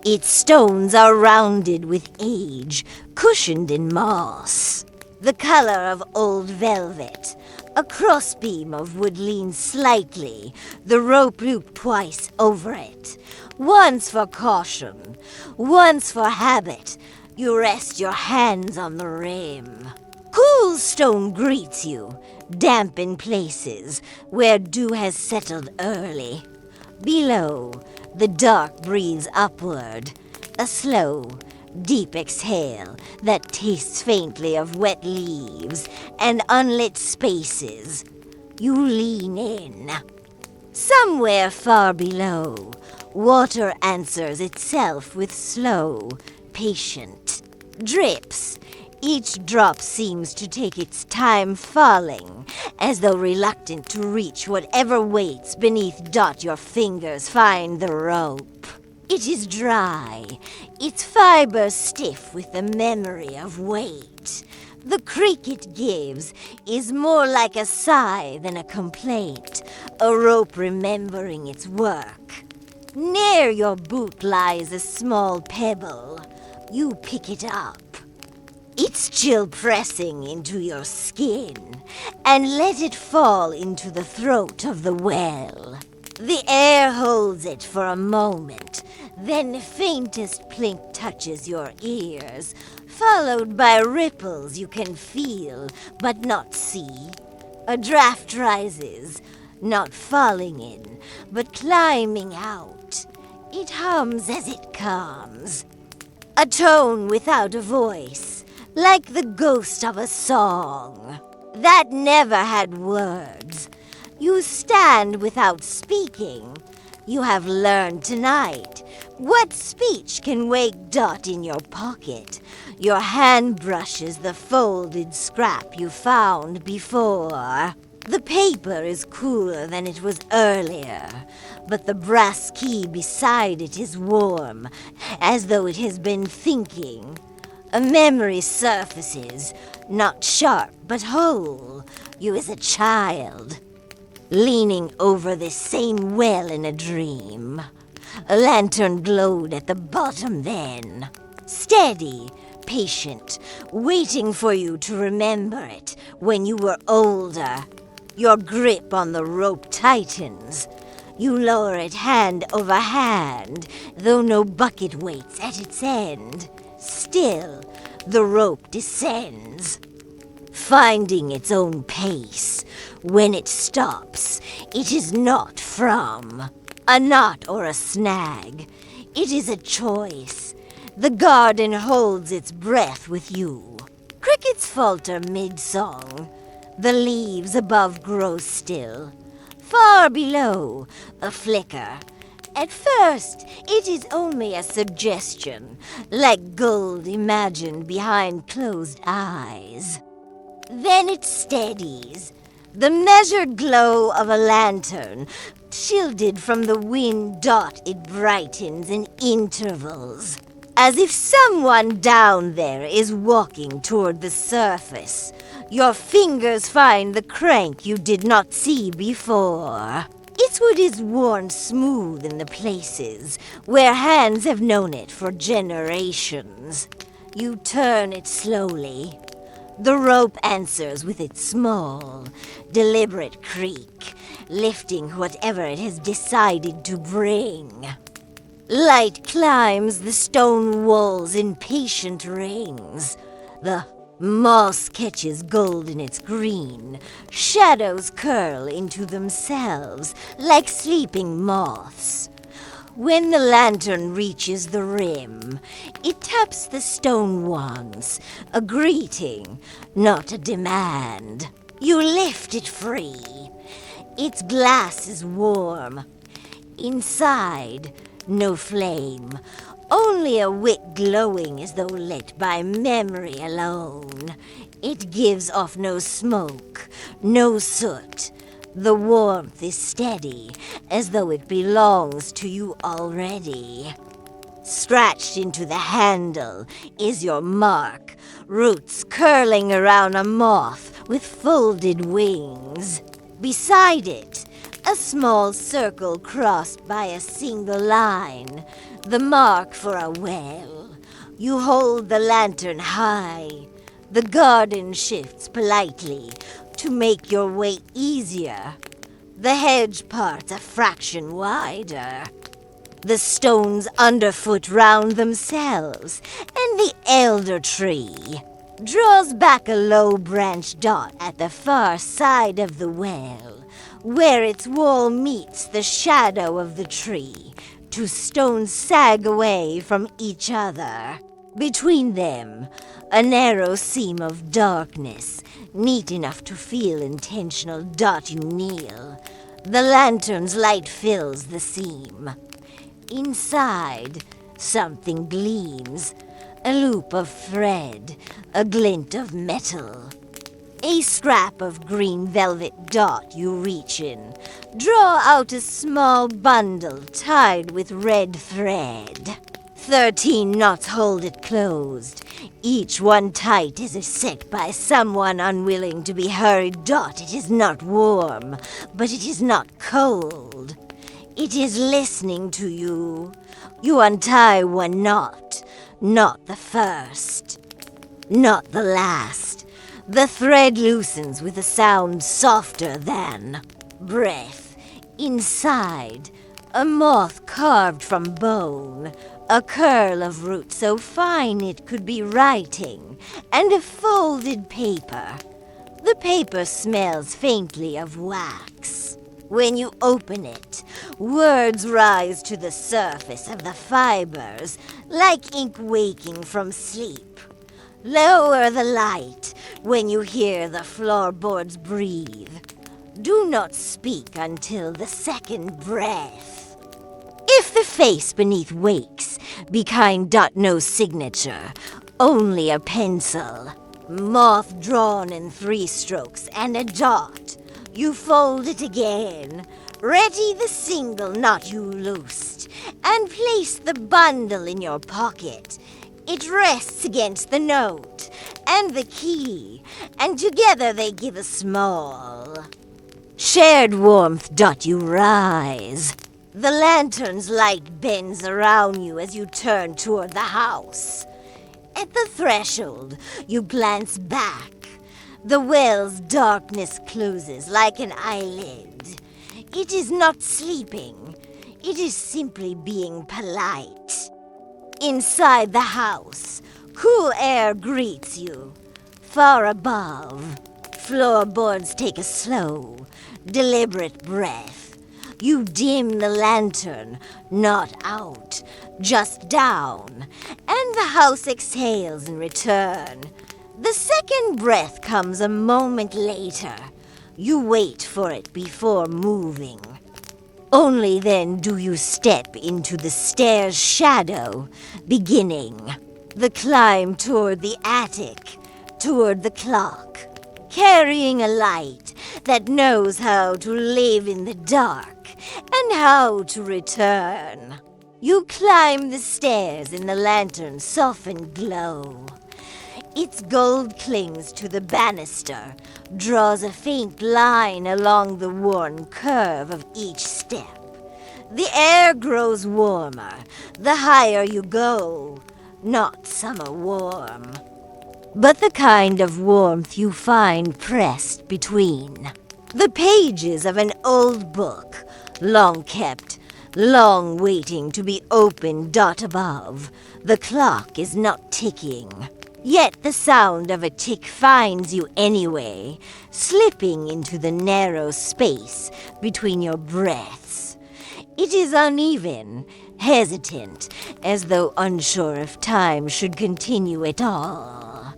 Its stones are rounded with age, cushioned in moss, the color of old velvet. A crossbeam of wood leans slightly, the rope looped twice over it. Once for caution, once for habit. You rest your hands on the rim. Cool stone greets you, damp in places where dew has settled early. Below, the dark breathes upward, a slow, deep exhale that tastes faintly of wet leaves and unlit spaces. You lean in. Somewhere far below, water answers itself with slow, patient drips. Each drop seems to take its time falling, as though reluctant to reach whatever waits beneath. Your fingers find the rope. It is dry, its fibers stiff with the memory of weight. The creak it gives is more like a sigh than a complaint, a rope remembering its work. Near your boot lies a small pebble. You pick it up. Its chill pressing into your skin, and let it fall into the throat of the well. The air holds it for a moment, then the faintest plink touches your ears, followed by ripples you can feel but not see. A draft rises, not falling in, but climbing out. It hums as it comes. A tone without a voice, like the ghost of a song that never had words. You stand without speaking. You have learned tonight what speech can wake. In your pocket, your hand brushes the folded scrap you found before. The paper is cooler than it was earlier, but the brass key beside it is warm, as though it has been thinking. A memory surfaces, not sharp but whole. You as a child, leaning over this same well in a dream. A lantern glowed at the bottom then, steady, patient, waiting for you to remember it when you were older. Your grip on the rope tightens. You lower it hand over hand, though no bucket waits at its end. Still, the rope descends, finding its own pace. When it stops, it is not from a knot or a snag. It is a choice. The garden holds its breath with you. Crickets falter mid-song. The leaves above grow still. Far below, a flicker. At first, it is only a suggestion, like gold imagined behind closed eyes. Then it steadies, The measured glow of a lantern, shielded from the wind, it brightens in intervals, as if someone down there is walking toward the surface. Your fingers find the crank you did not see before. Its wood is worn smooth in the places where hands have known it for generations. You turn it slowly. The rope answers with its small, deliberate creak, lifting whatever it has decided to bring. Light climbs the stone walls in patient rings. The moss catches gold in its green. Shadows curl into themselves like sleeping moths. When the lantern reaches the rim, it taps the stone once, a greeting, not a demand. You lift it free. Its glass is warm. Inside, no flame, only a wick glowing as though lit by memory alone. It gives off no smoke, no soot. The warmth is steady, as though it belongs to you already. Scratched into the handle is your mark, roots curling around a moth with folded wings. Beside it, a small circle crossed by a single line, the mark for a well. You hold the lantern high. The garden shifts politely to make your way easier. The hedge parts a fraction wider. The stones underfoot round themselves, and the elder tree draws back a low-branched dot at the far side of the well, where its wall meets the shadow of the tree. Two stones sag away from each other. Between them, a narrow seam of darkness, neat enough to feel intentional. You kneel. The lantern's light fills the seam. Inside, something gleams. A loop of thread, a glint of metal. A scrap of green velvet. You reach in. Draw out a small bundle tied with red thread. 13 knots hold it closed, each one tight as if set by someone unwilling to be hurried. It is not warm, but it is not cold. It is listening to you. You untie one knot, not the first, not the last. The thread loosens with a sound softer than breath. Inside, a moth carved from bone, a curl of root so fine it could be writing, and a folded paper. The paper smells faintly of wax. When you open it, words rise to the surface of the fibers, like ink waking from sleep. Lower the light when you hear the floorboards breathe. Do not speak until the second breath. If the face beneath wakes, be kind. No signature, only a pencil. Moth drawn in 3 strokes and a dot. You fold it again. Ready the single knot you loosed, and place the bundle in your pocket. It rests against the note and the key, and together they give a small, shared warmth. You rise. The lantern's light bends around you as you turn toward the house. At the threshold, you glance back. The well's darkness closes like an eyelid. It is not sleeping. It is simply being polite. Inside the house, cool air greets you. Far above, floorboards take a slow, deliberate breath. You dim the lantern, not out, just down, and the house exhales in return. The second breath comes a moment later. You wait for it before moving. Only then do you step into the stairs' shadow, beginning the climb toward the attic, toward the clock, carrying a light that knows how to live in the dark and how to return. You climb the stairs in the lantern's softened glow. Its gold clings to the banister, draws a faint line along the worn curve of each step. The air grows warmer the higher you go, not summer warm, but the kind of warmth you find pressed between the pages of an old book, long kept, long waiting to be opened. Dot above, the clock is not ticking. Yet the sound of a tick finds you anyway, slipping into the narrow space between your breaths. It is uneven, hesitant, as though unsure if time should continue at all.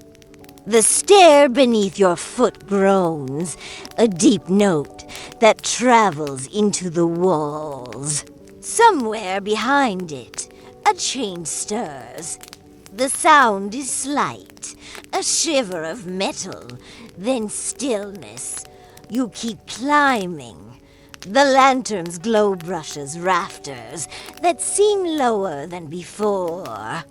The stair beneath your foot groans, a deep note that travels into the walls. Somewhere behind it, a chain stirs. The sound is slight, a shiver of metal, then stillness. You keep climbing. The lantern's glow brushes rafters that seem lower than before.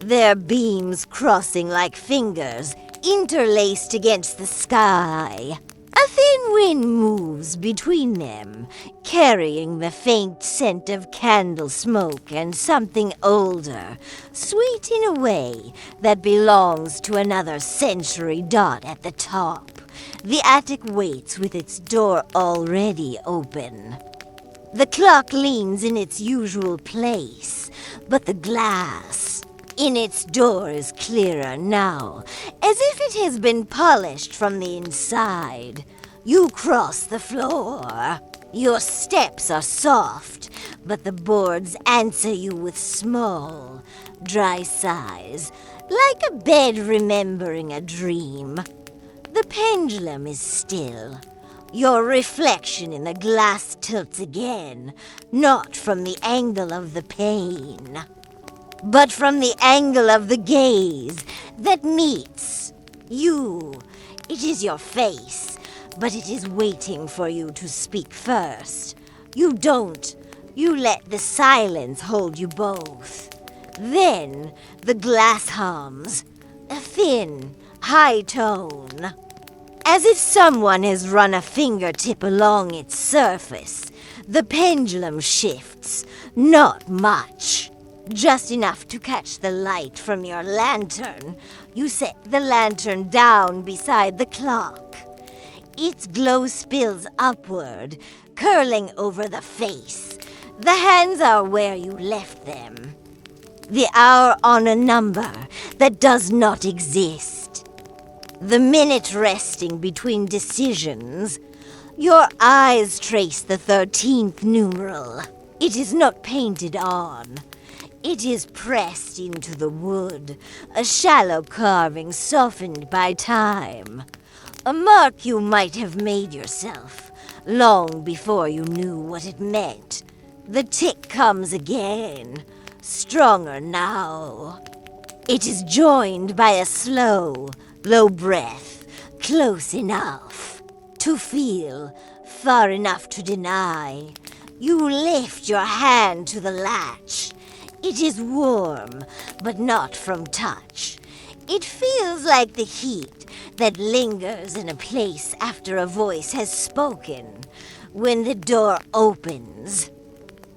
Their beams crossing like fingers, interlaced against the sky. A thin wind moves between them, carrying the faint scent of candle smoke and something older, sweet in a way that belongs to another century. Dot at the top. The attic waits with its door already open. The clock leans in its usual place, but the glass in its door is clearer now, as if it has been polished from the inside. You cross the floor. Your steps are soft, but the boards answer you with small, dry sighs, like a bed remembering a dream. The pendulum is still. Your reflection in the glass tilts again, not from the angle of the pane, but from the angle of the gaze that meets you. It is your face, but it is waiting for you to speak first. You don't. You let the silence hold you both. Then the glass hums, a thin, high tone, as if someone has run a fingertip along its surface. The pendulum shifts, not much. Just enough to catch the light from your lantern. You set the lantern down beside the clock. Its glow spills upward, curling over the face. The hands are where you left them. The hour on a number that does not exist. The minute resting between decisions. Your eyes trace the 13th numeral. It is not painted on. It is pressed into the wood, a shallow carving softened by time. A mark you might have made yourself, long before you knew what it meant. The tick comes again, stronger now. It is joined by a slow, low breath, close enough to feel, far enough to deny. You lift your hand to the latch. It is warm, but not from touch. It feels like the heat that lingers in a place after a voice has spoken. When the door opens,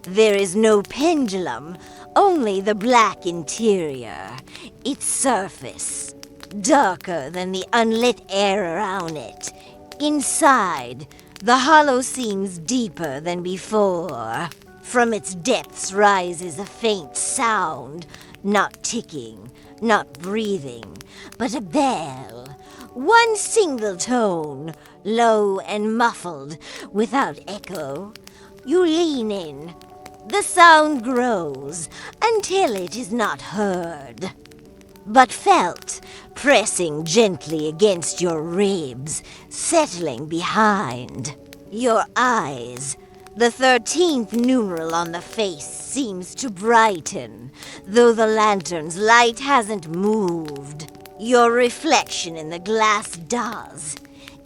there is no pendulum, only the black interior. Its surface, darker than the unlit air around it. Inside, the hollow seems deeper than before. From its depths rises a faint sound, not ticking, not breathing, but a bell. One single tone, low and muffled, without echo. You lean in. The sound grows until it is not heard, but felt, pressing gently against your ribs, settling behind your eyes. The 13th numeral on the face seems to brighten, though the lantern's light hasn't moved. Your reflection in the glass does.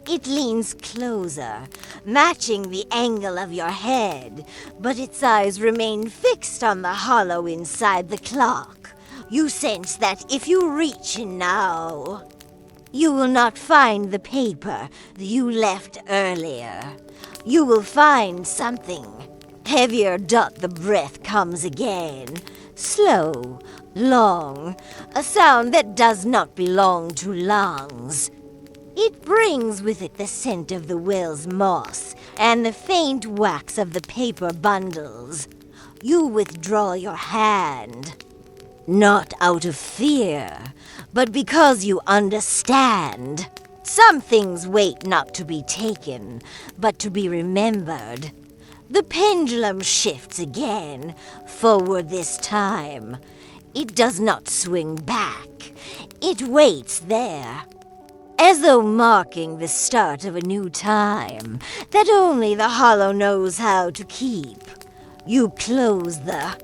It leans closer, matching the angle of your head, but its eyes remain fixed on the hollow inside the clock. You sense that if you reach in now, you will not find the paper you left earlier. You will find something heavier. The breath comes again. Slow, long, a sound that does not belong to lungs. It brings with it the scent of the well's moss and the faint wax of the paper bundles. You withdraw your hand, not out of fear, but because you understand. Some things wait not to be taken, but to be remembered. The pendulum shifts again, forward this time. It does not swing back. It waits there, as though marking the start of a new time that only the hollow knows how to keep. You close the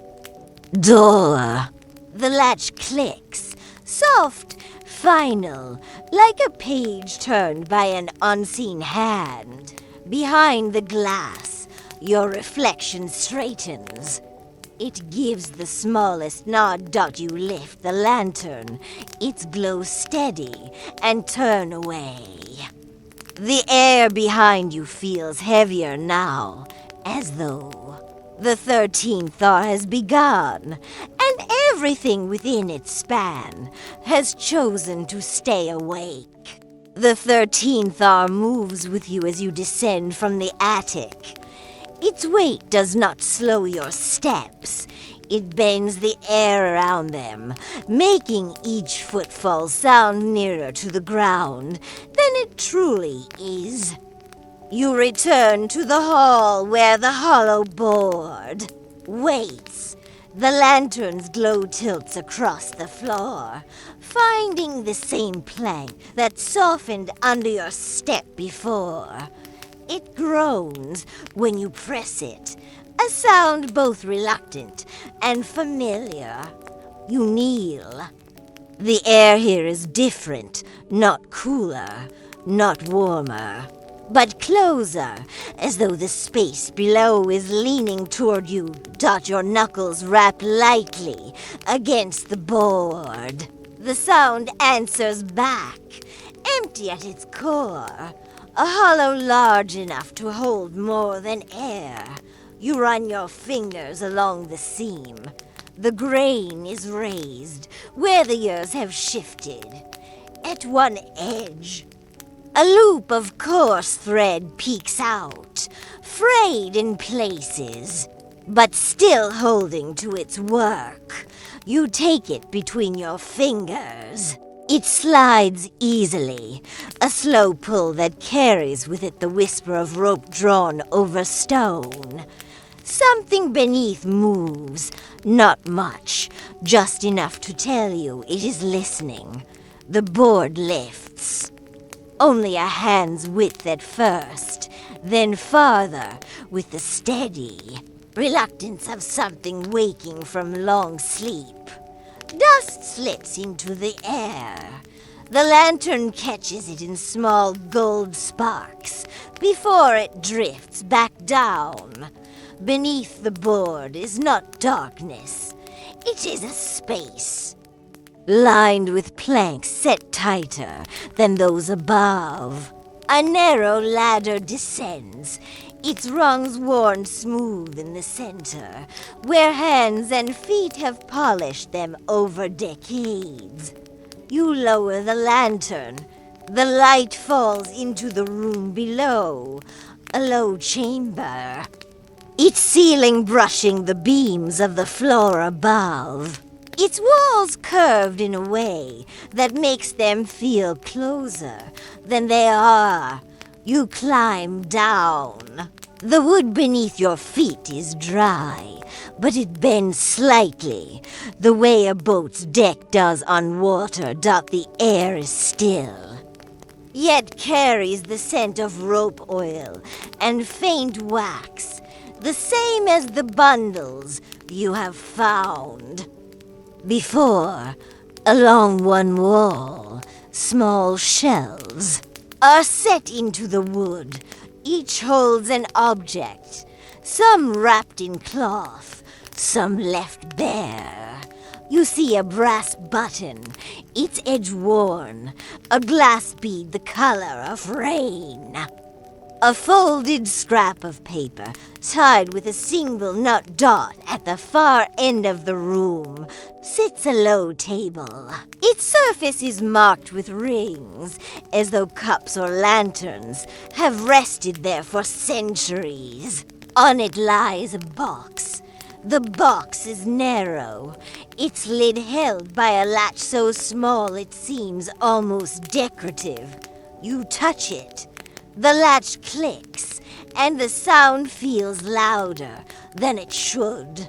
door. The latch clicks, soft, final, like a page turned by an unseen hand. Behind the glass, your reflection straightens. It gives the smallest nod. You lift the lantern, its glow steady, and turn away. The air behind you feels heavier now, as though the 13th hour has begun, and everything within its span has chosen to stay awake. The 13th hour moves with you as you descend from the attic. Its weight does not slow your steps. It bends the air around them, making each footfall sound nearer to the ground than it truly is. You return to the hall where the hollow board waits. The lantern's glow tilts across the floor, finding the same plank that softened under your step before. It groans when you press it, a sound both reluctant and familiar. You kneel. The air here is different, not cooler, not warmer, but closer, as though the space below is leaning toward you. Your knuckles rap lightly against the board. The sound answers back, empty at its core. A hollow large enough to hold more than air. You run your fingers along the seam. The grain is raised where the years have shifted. At one edge, a loop of coarse thread peeks out, frayed in places, but still holding to its work. You take it between your fingers. It slides easily, a slow pull that carries with it the whisper of rope drawn over stone. Something beneath moves, not much, just enough to tell you it is listening. The board lifts, only a hand's width at first, then farther with the steady reluctance of something waking from long sleep. Dust slips into the air. The lantern catches it in small gold sparks before it drifts back down. Beneath the board is not darkness. It is a space, lined with planks set tighter than those above. A narrow ladder descends, its rungs worn smooth in the center, where hands and feet have polished them over decades. You lower the lantern. The light falls into the room below, a low chamber, its ceiling brushing the beams of the floor above. Its walls curved in a way that makes them feel closer than they are. You climb down. The wood beneath your feet is dry, but it bends slightly, the way a boat's deck does on water. The air is still, yet carries the scent of rope oil and faint wax, the same as the bundles you have found. Before, along one wall, small shelves. are set into the wood. Each holds an object, some wrapped in cloth, some left bare. You see a brass button, its edge worn, a glass bead the color of rain. A folded scrap of paper, tied with a single nut dot at the far end of the room, sits a low table. Its surface is marked with rings, as though cups or lanterns have rested there for centuries. On it lies a box. The box is narrow, its lid held by a latch so small it seems almost decorative. You touch it. The latch clicks, and the sound feels louder than it should.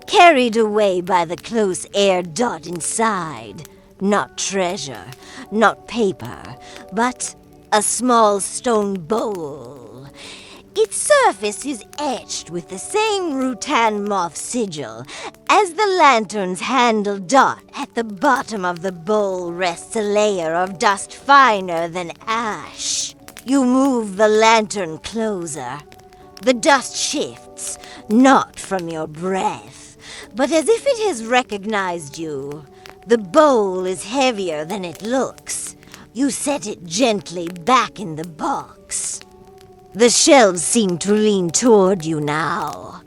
Carried away by the close air dot inside, not treasure, not paper, but a small stone bowl. Its surface is etched with the same rutan moth sigil as the lantern's handle dot. At the bottom of the bowl rests a layer of dust finer than ash. You move the lantern closer. The dust shifts, not from your breath, but as if it has recognized you. The bowl is heavier than it looks. You set it gently back in the box. The shelves seem to lean toward you now.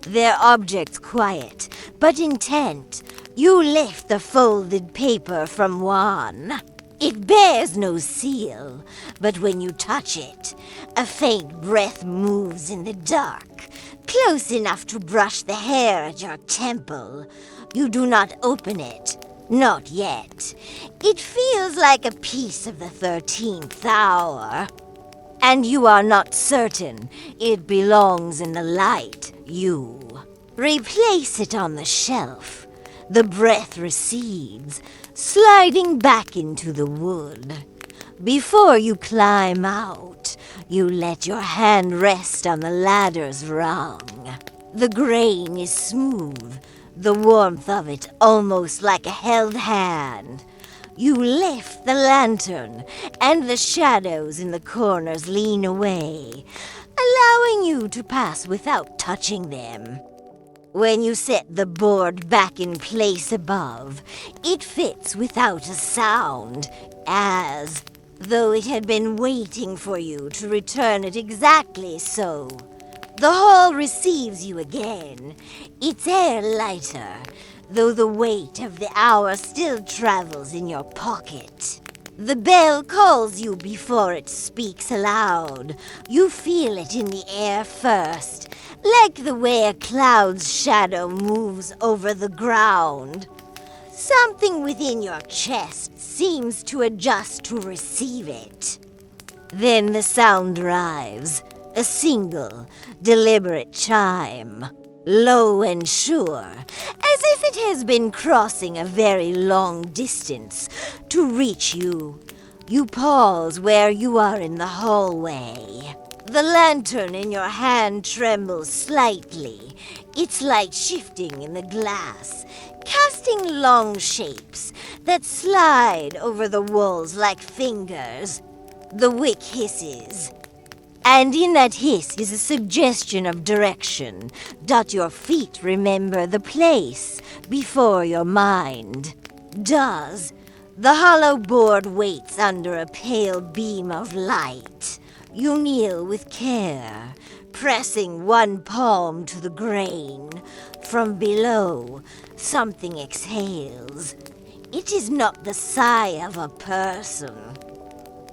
Their objects quiet, but intent. You lift the folded paper from one. It bears no seal, but when you touch it, a faint breath moves in the dark, close enough to brush the hair at your temple. You do not open it, not yet. It feels like a piece of the 13th hour. And you are not certain it belongs in the light, you. Replace it on the shelf. The breath recedes, sliding back into the wood. Before you climb out, you let your hand rest on the ladder's rung. The grain is smooth, the warmth of it almost like a held hand. You lift the lantern, and the shadows in the corners lean away, allowing you to pass without touching them. When you set the board back in place above, it fits without a sound, as though it had been waiting for you to return it exactly so. The hall receives you again, its air lighter, though the weight of the hour still travels in your pocket. The bell calls you before it speaks aloud. You feel it in the air first, like the way a cloud's shadow moves over the ground. Something within your chest seems to adjust to receive it. Then the sound arrives, a single, deliberate chime, low and sure, as if it has been crossing a very long distance to reach you. You pause where you are in the hallway. The lantern in your hand trembles slightly, its light shifting in the glass, casting long shapes that slide over the walls like fingers. The wick hisses, and in that hiss is a suggestion of direction. Does your feet remember the place before your mind does? The hollow board waits under a pale beam of light. You kneel with care, pressing one palm to the grain. From below, something exhales. It is not the sigh of a person,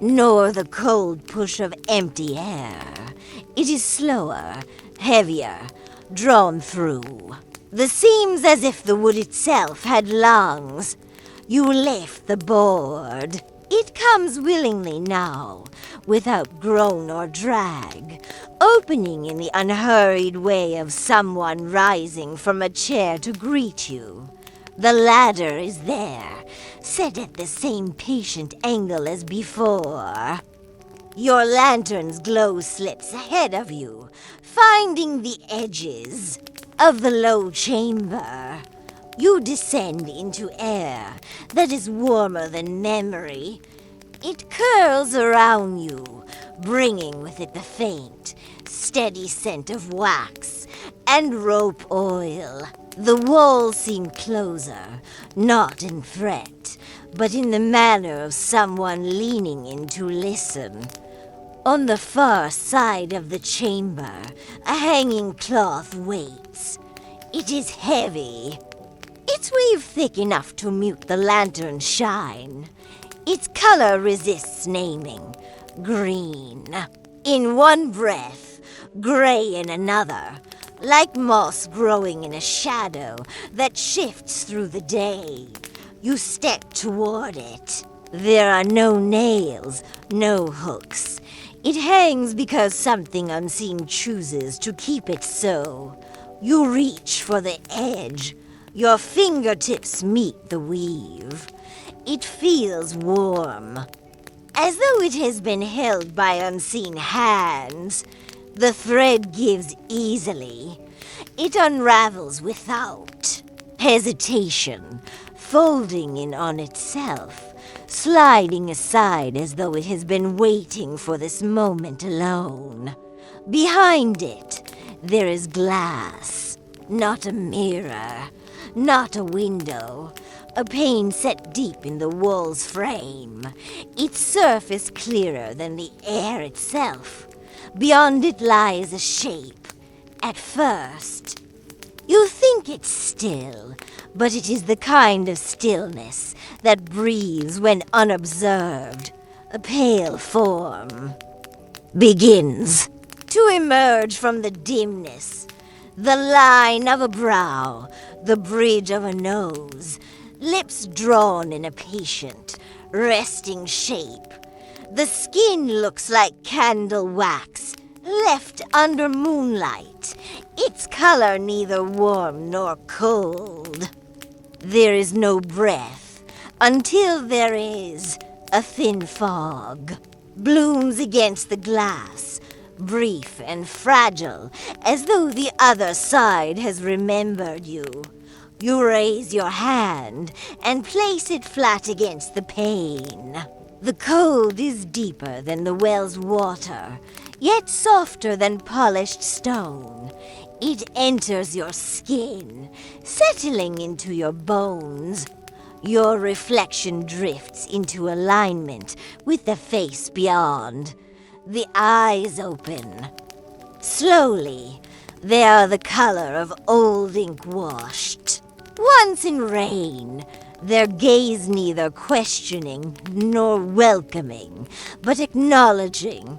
nor the cold push of empty air. It is slower, heavier, drawn through. The seams as if the wood itself had lungs. You lift the board. It comes willingly now, without groan or drag, opening in the unhurried way of someone rising from a chair to greet you. The ladder is there, set at the same patient angle as before. Your lantern's glow slips ahead of you, finding the edges of the low chamber. You descend into air that is warmer than memory. It curls around you, bringing with it the faint, steady scent of wax and rope oil. The walls seem closer, not in threat, but in the manner of someone leaning in to listen. On the far side of the chamber, a hanging cloth waits. It is heavy. Its weave thick enough to mute the lantern's shine. Its color resists naming. Green. In one breath, gray in another. Like moss growing in a shadow that shifts through the day. You step toward it. There are no nails, no hooks. It hangs because something unseen chooses to keep it so. You reach for the edge. Your fingertips meet the weave. It feels warm, as though it has been held by unseen hands. The thread gives easily. It unravels without hesitation, folding in on itself, sliding aside as though it has been waiting for this moment alone. Behind it, there is glass, not a mirror, not a window, a pane set deep in the wall's frame, its surface clearer than the air itself. Beyond it lies a shape. At first, you think it's still, but it is the kind of stillness that breathes when unobserved. A pale form begins to emerge from the dimness. The line of a brow, the bridge of a nose, lips drawn in a patient, resting shape. The skin looks like candle wax, left under moonlight, its color neither warm nor cold. There is no breath, until there is a thin fog. Blooms against the glass, brief and fragile, as though the other side has remembered you. You raise your hand and place it flat against the pane. The cold is deeper than the well's water, yet softer than polished stone. It enters your skin, settling into your bones. Your reflection drifts into alignment with the face beyond. The eyes open. Slowly, they are the color of old ink washed. Once in rain, their gaze neither questioning nor welcoming, but acknowledging.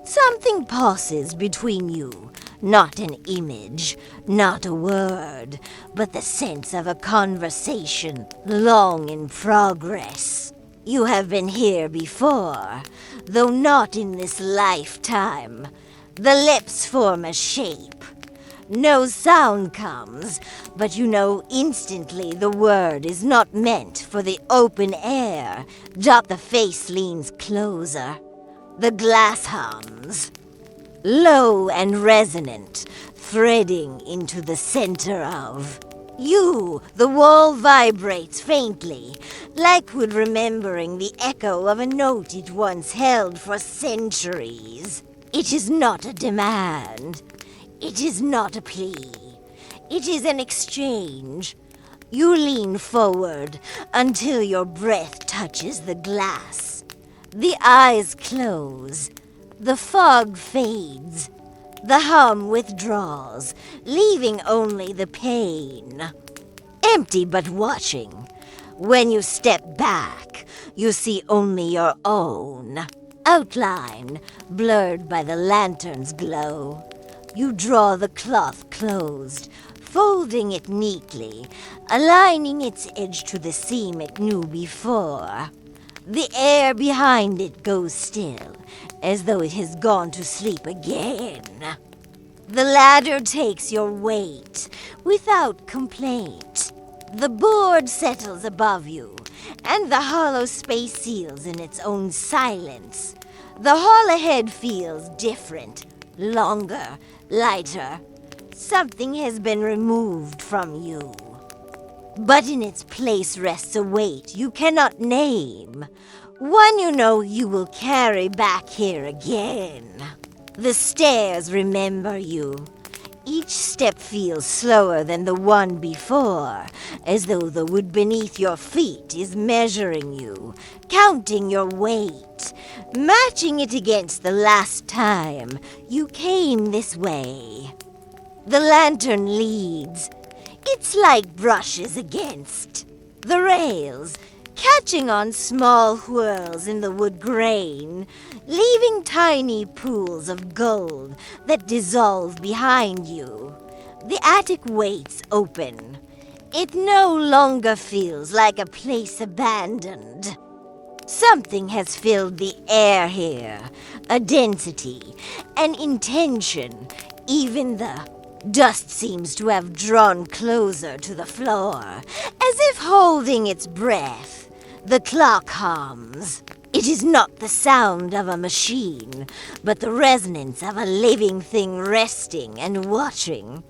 Something passes between you, not an image, not a word, but the sense of a conversation long in progress. You have been here before, though not in this lifetime. The lips form a shape. No sound comes, but you know instantly the word is not meant for the open air. The face leans closer. The glass hums, low and resonant, threading into the center of you. The wall vibrates faintly, like would remembering the echo of a note it once held for centuries. It is not a demand. It is not a plea. It is an exchange. You lean forward until your breath touches the glass. The eyes close. The fog fades. The hum withdraws, leaving only the pain. Empty but watching. When you step back, you see only your own outline, blurred by the lantern's glow. You draw the cloth closed, folding it neatly, aligning its edge to the seam it knew before. The air behind it goes still, as though it has gone to sleep again. The ladder takes your weight without complaint. The board settles above you, and the hollow space seals in its own silence. The hall ahead feels different, longer, lighter. Something has been removed from you. But in its place rests a weight you cannot name. One you know you will carry back here again. The stairs remember you. Each step feels slower than the one before, as though the wood beneath your feet is measuring you, counting your weight, matching it against the last time you came this way. The lantern leads. Its light brushes against the rails, catching on small whirls in the wood grain, leaving tiny pools of gold that dissolve behind you. The attic waits open. It no longer feels like a place abandoned. Something has filled the air here, a density, an intention. Even the dust seems to have drawn closer to the floor, as if holding its breath. The clock hums. It is not the sound of a machine, but the resonance of a living thing resting and watching.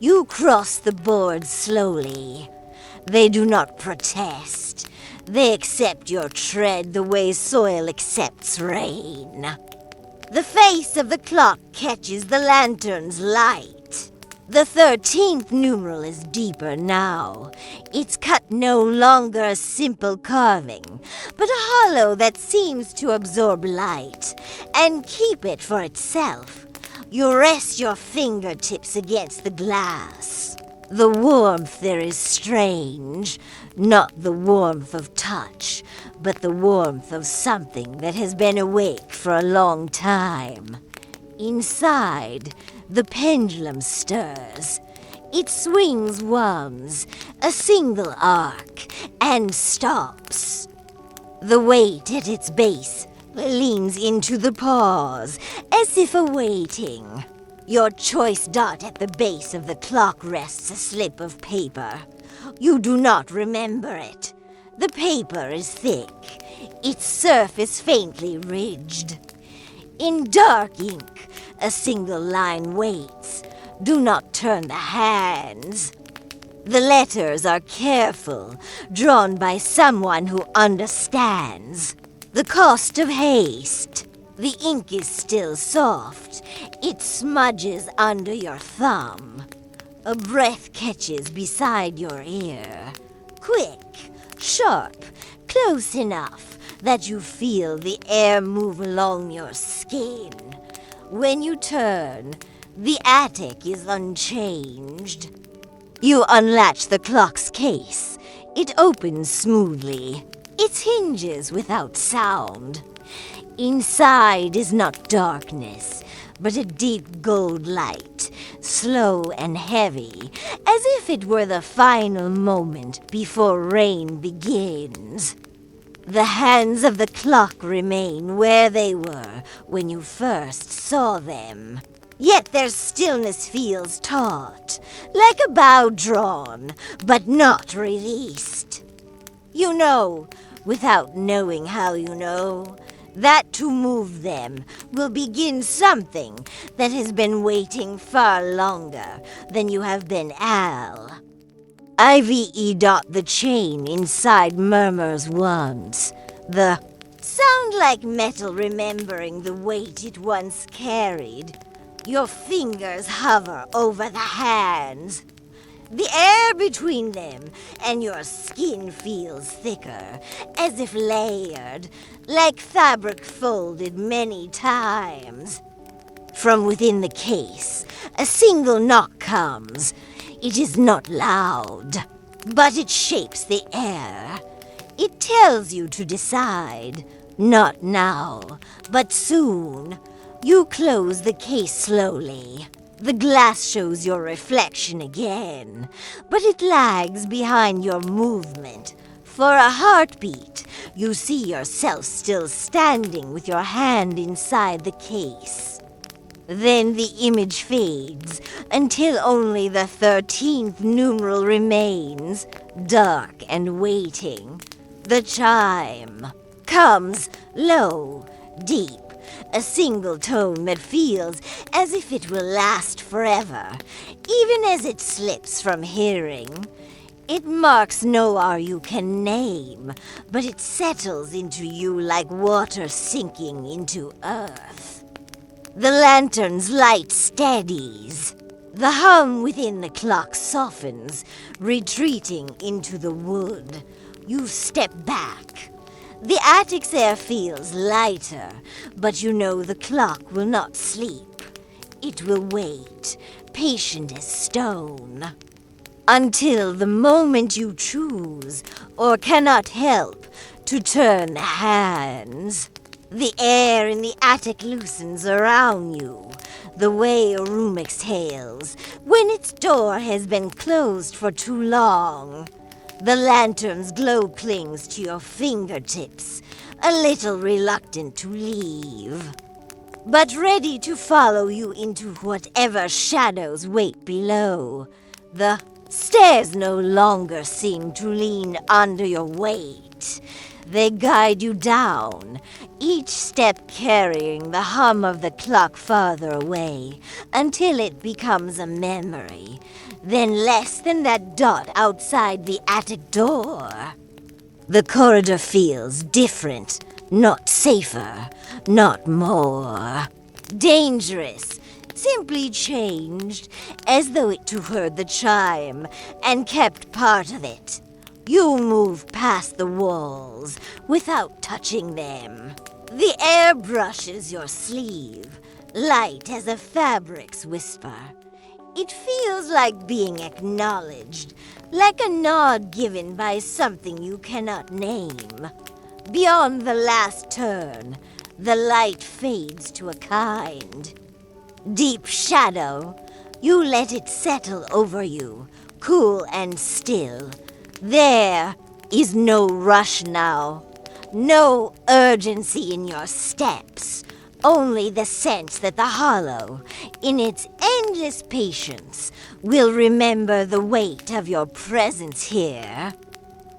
You cross the boards slowly. They do not protest. They accept your tread the way soil accepts rain. The face of the clock catches the lantern's light. The 13th numeral is deeper now. It's cut no longer a simple carving, but a hollow that seems to absorb light and keep it for itself. You rest your fingertips against the glass. The warmth there is strange, not the warmth of touch, but the warmth of something that has been awake for a long time. Inside, the pendulum stirs. It swings once, a single arc, and stops. The weight at its base leans into the pause, as if awaiting. Your choice dot at the base of the clock rests a slip of paper. You do not remember it. The paper is thick, its surface faintly ridged. In dark ink, a single line waits. Do not turn the hands. The letters are careful, drawn by someone who understands. The cost of haste. The ink is still soft. It smudges under your thumb. A breath catches beside your ear. Quick, sharp, close enough that you feel the air move along your skin. When you turn, the attic is unchanged. You unlatch the clock's case. It opens smoothly, its hinges without sound. Inside is not darkness, but a deep gold light, slow and heavy, as if it were the final moment before rain begins. The hands of the clock remain where they were when you first saw them. Yet their stillness feels taut, like a bow drawn, but not released. You know, without knowing how you know, that to move them will begin something that has been waiting far longer than you have been Al. IVE. The chain inside murmurs once. The sound like metal remembering the weight it once carried. Your fingers hover over the hands. The air between them and your skin feels thicker, as if layered, like fabric folded many times. From within the case, a single knock comes. It is not loud, but it shapes the air. It tells you to decide, not now, but soon. You close the case slowly. The glass shows your reflection again, but it lags behind your movement. For a heartbeat, you see yourself still standing with your hand inside the case. Then the image fades until only the 13th numeral remains, dark and waiting. The chime comes low, deep. A single tone that feels as if it will last forever, even as it slips from hearing. It marks no hour you can name, but it settles into you like water sinking into earth. The lantern's light steadies. The hum within the clock softens, retreating into the wood. You step back. The attic's air feels lighter, but you know the clock will not sleep. It will wait, patient as stone. Until the moment you choose, or cannot help, to turn the hands. The air in the attic loosens around you, the way a room exhales when its door has been closed for too long. The lantern's glow clings to your fingertips, a little reluctant to leave, but ready to follow you into whatever shadows wait below. The stairs no longer seem to lean under your weight. They guide you down, each step carrying the hum of the clock farther away, until it becomes a memory, then less than that dot outside the attic door. The corridor feels different, not safer, not more dangerous. Simply changed, as though it too heard the chime and kept part of it. You move past the walls without touching them. The air brushes your sleeve, light as a fabric's whisper. It feels like being acknowledged, like a nod given by something you cannot name. Beyond the last turn, the light fades to a kind deep shadow. You let it settle over you, cool and still. There is no rush now, no urgency in your steps, only the sense that the hollow, in its endless patience, will remember the weight of your presence here.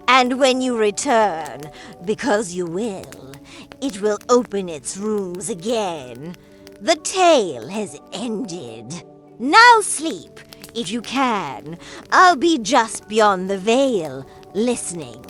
And when you return, because you will, it will open its rooms again. The tale has ended. Now sleep, if you can. I'll be just beyond the veil, listening.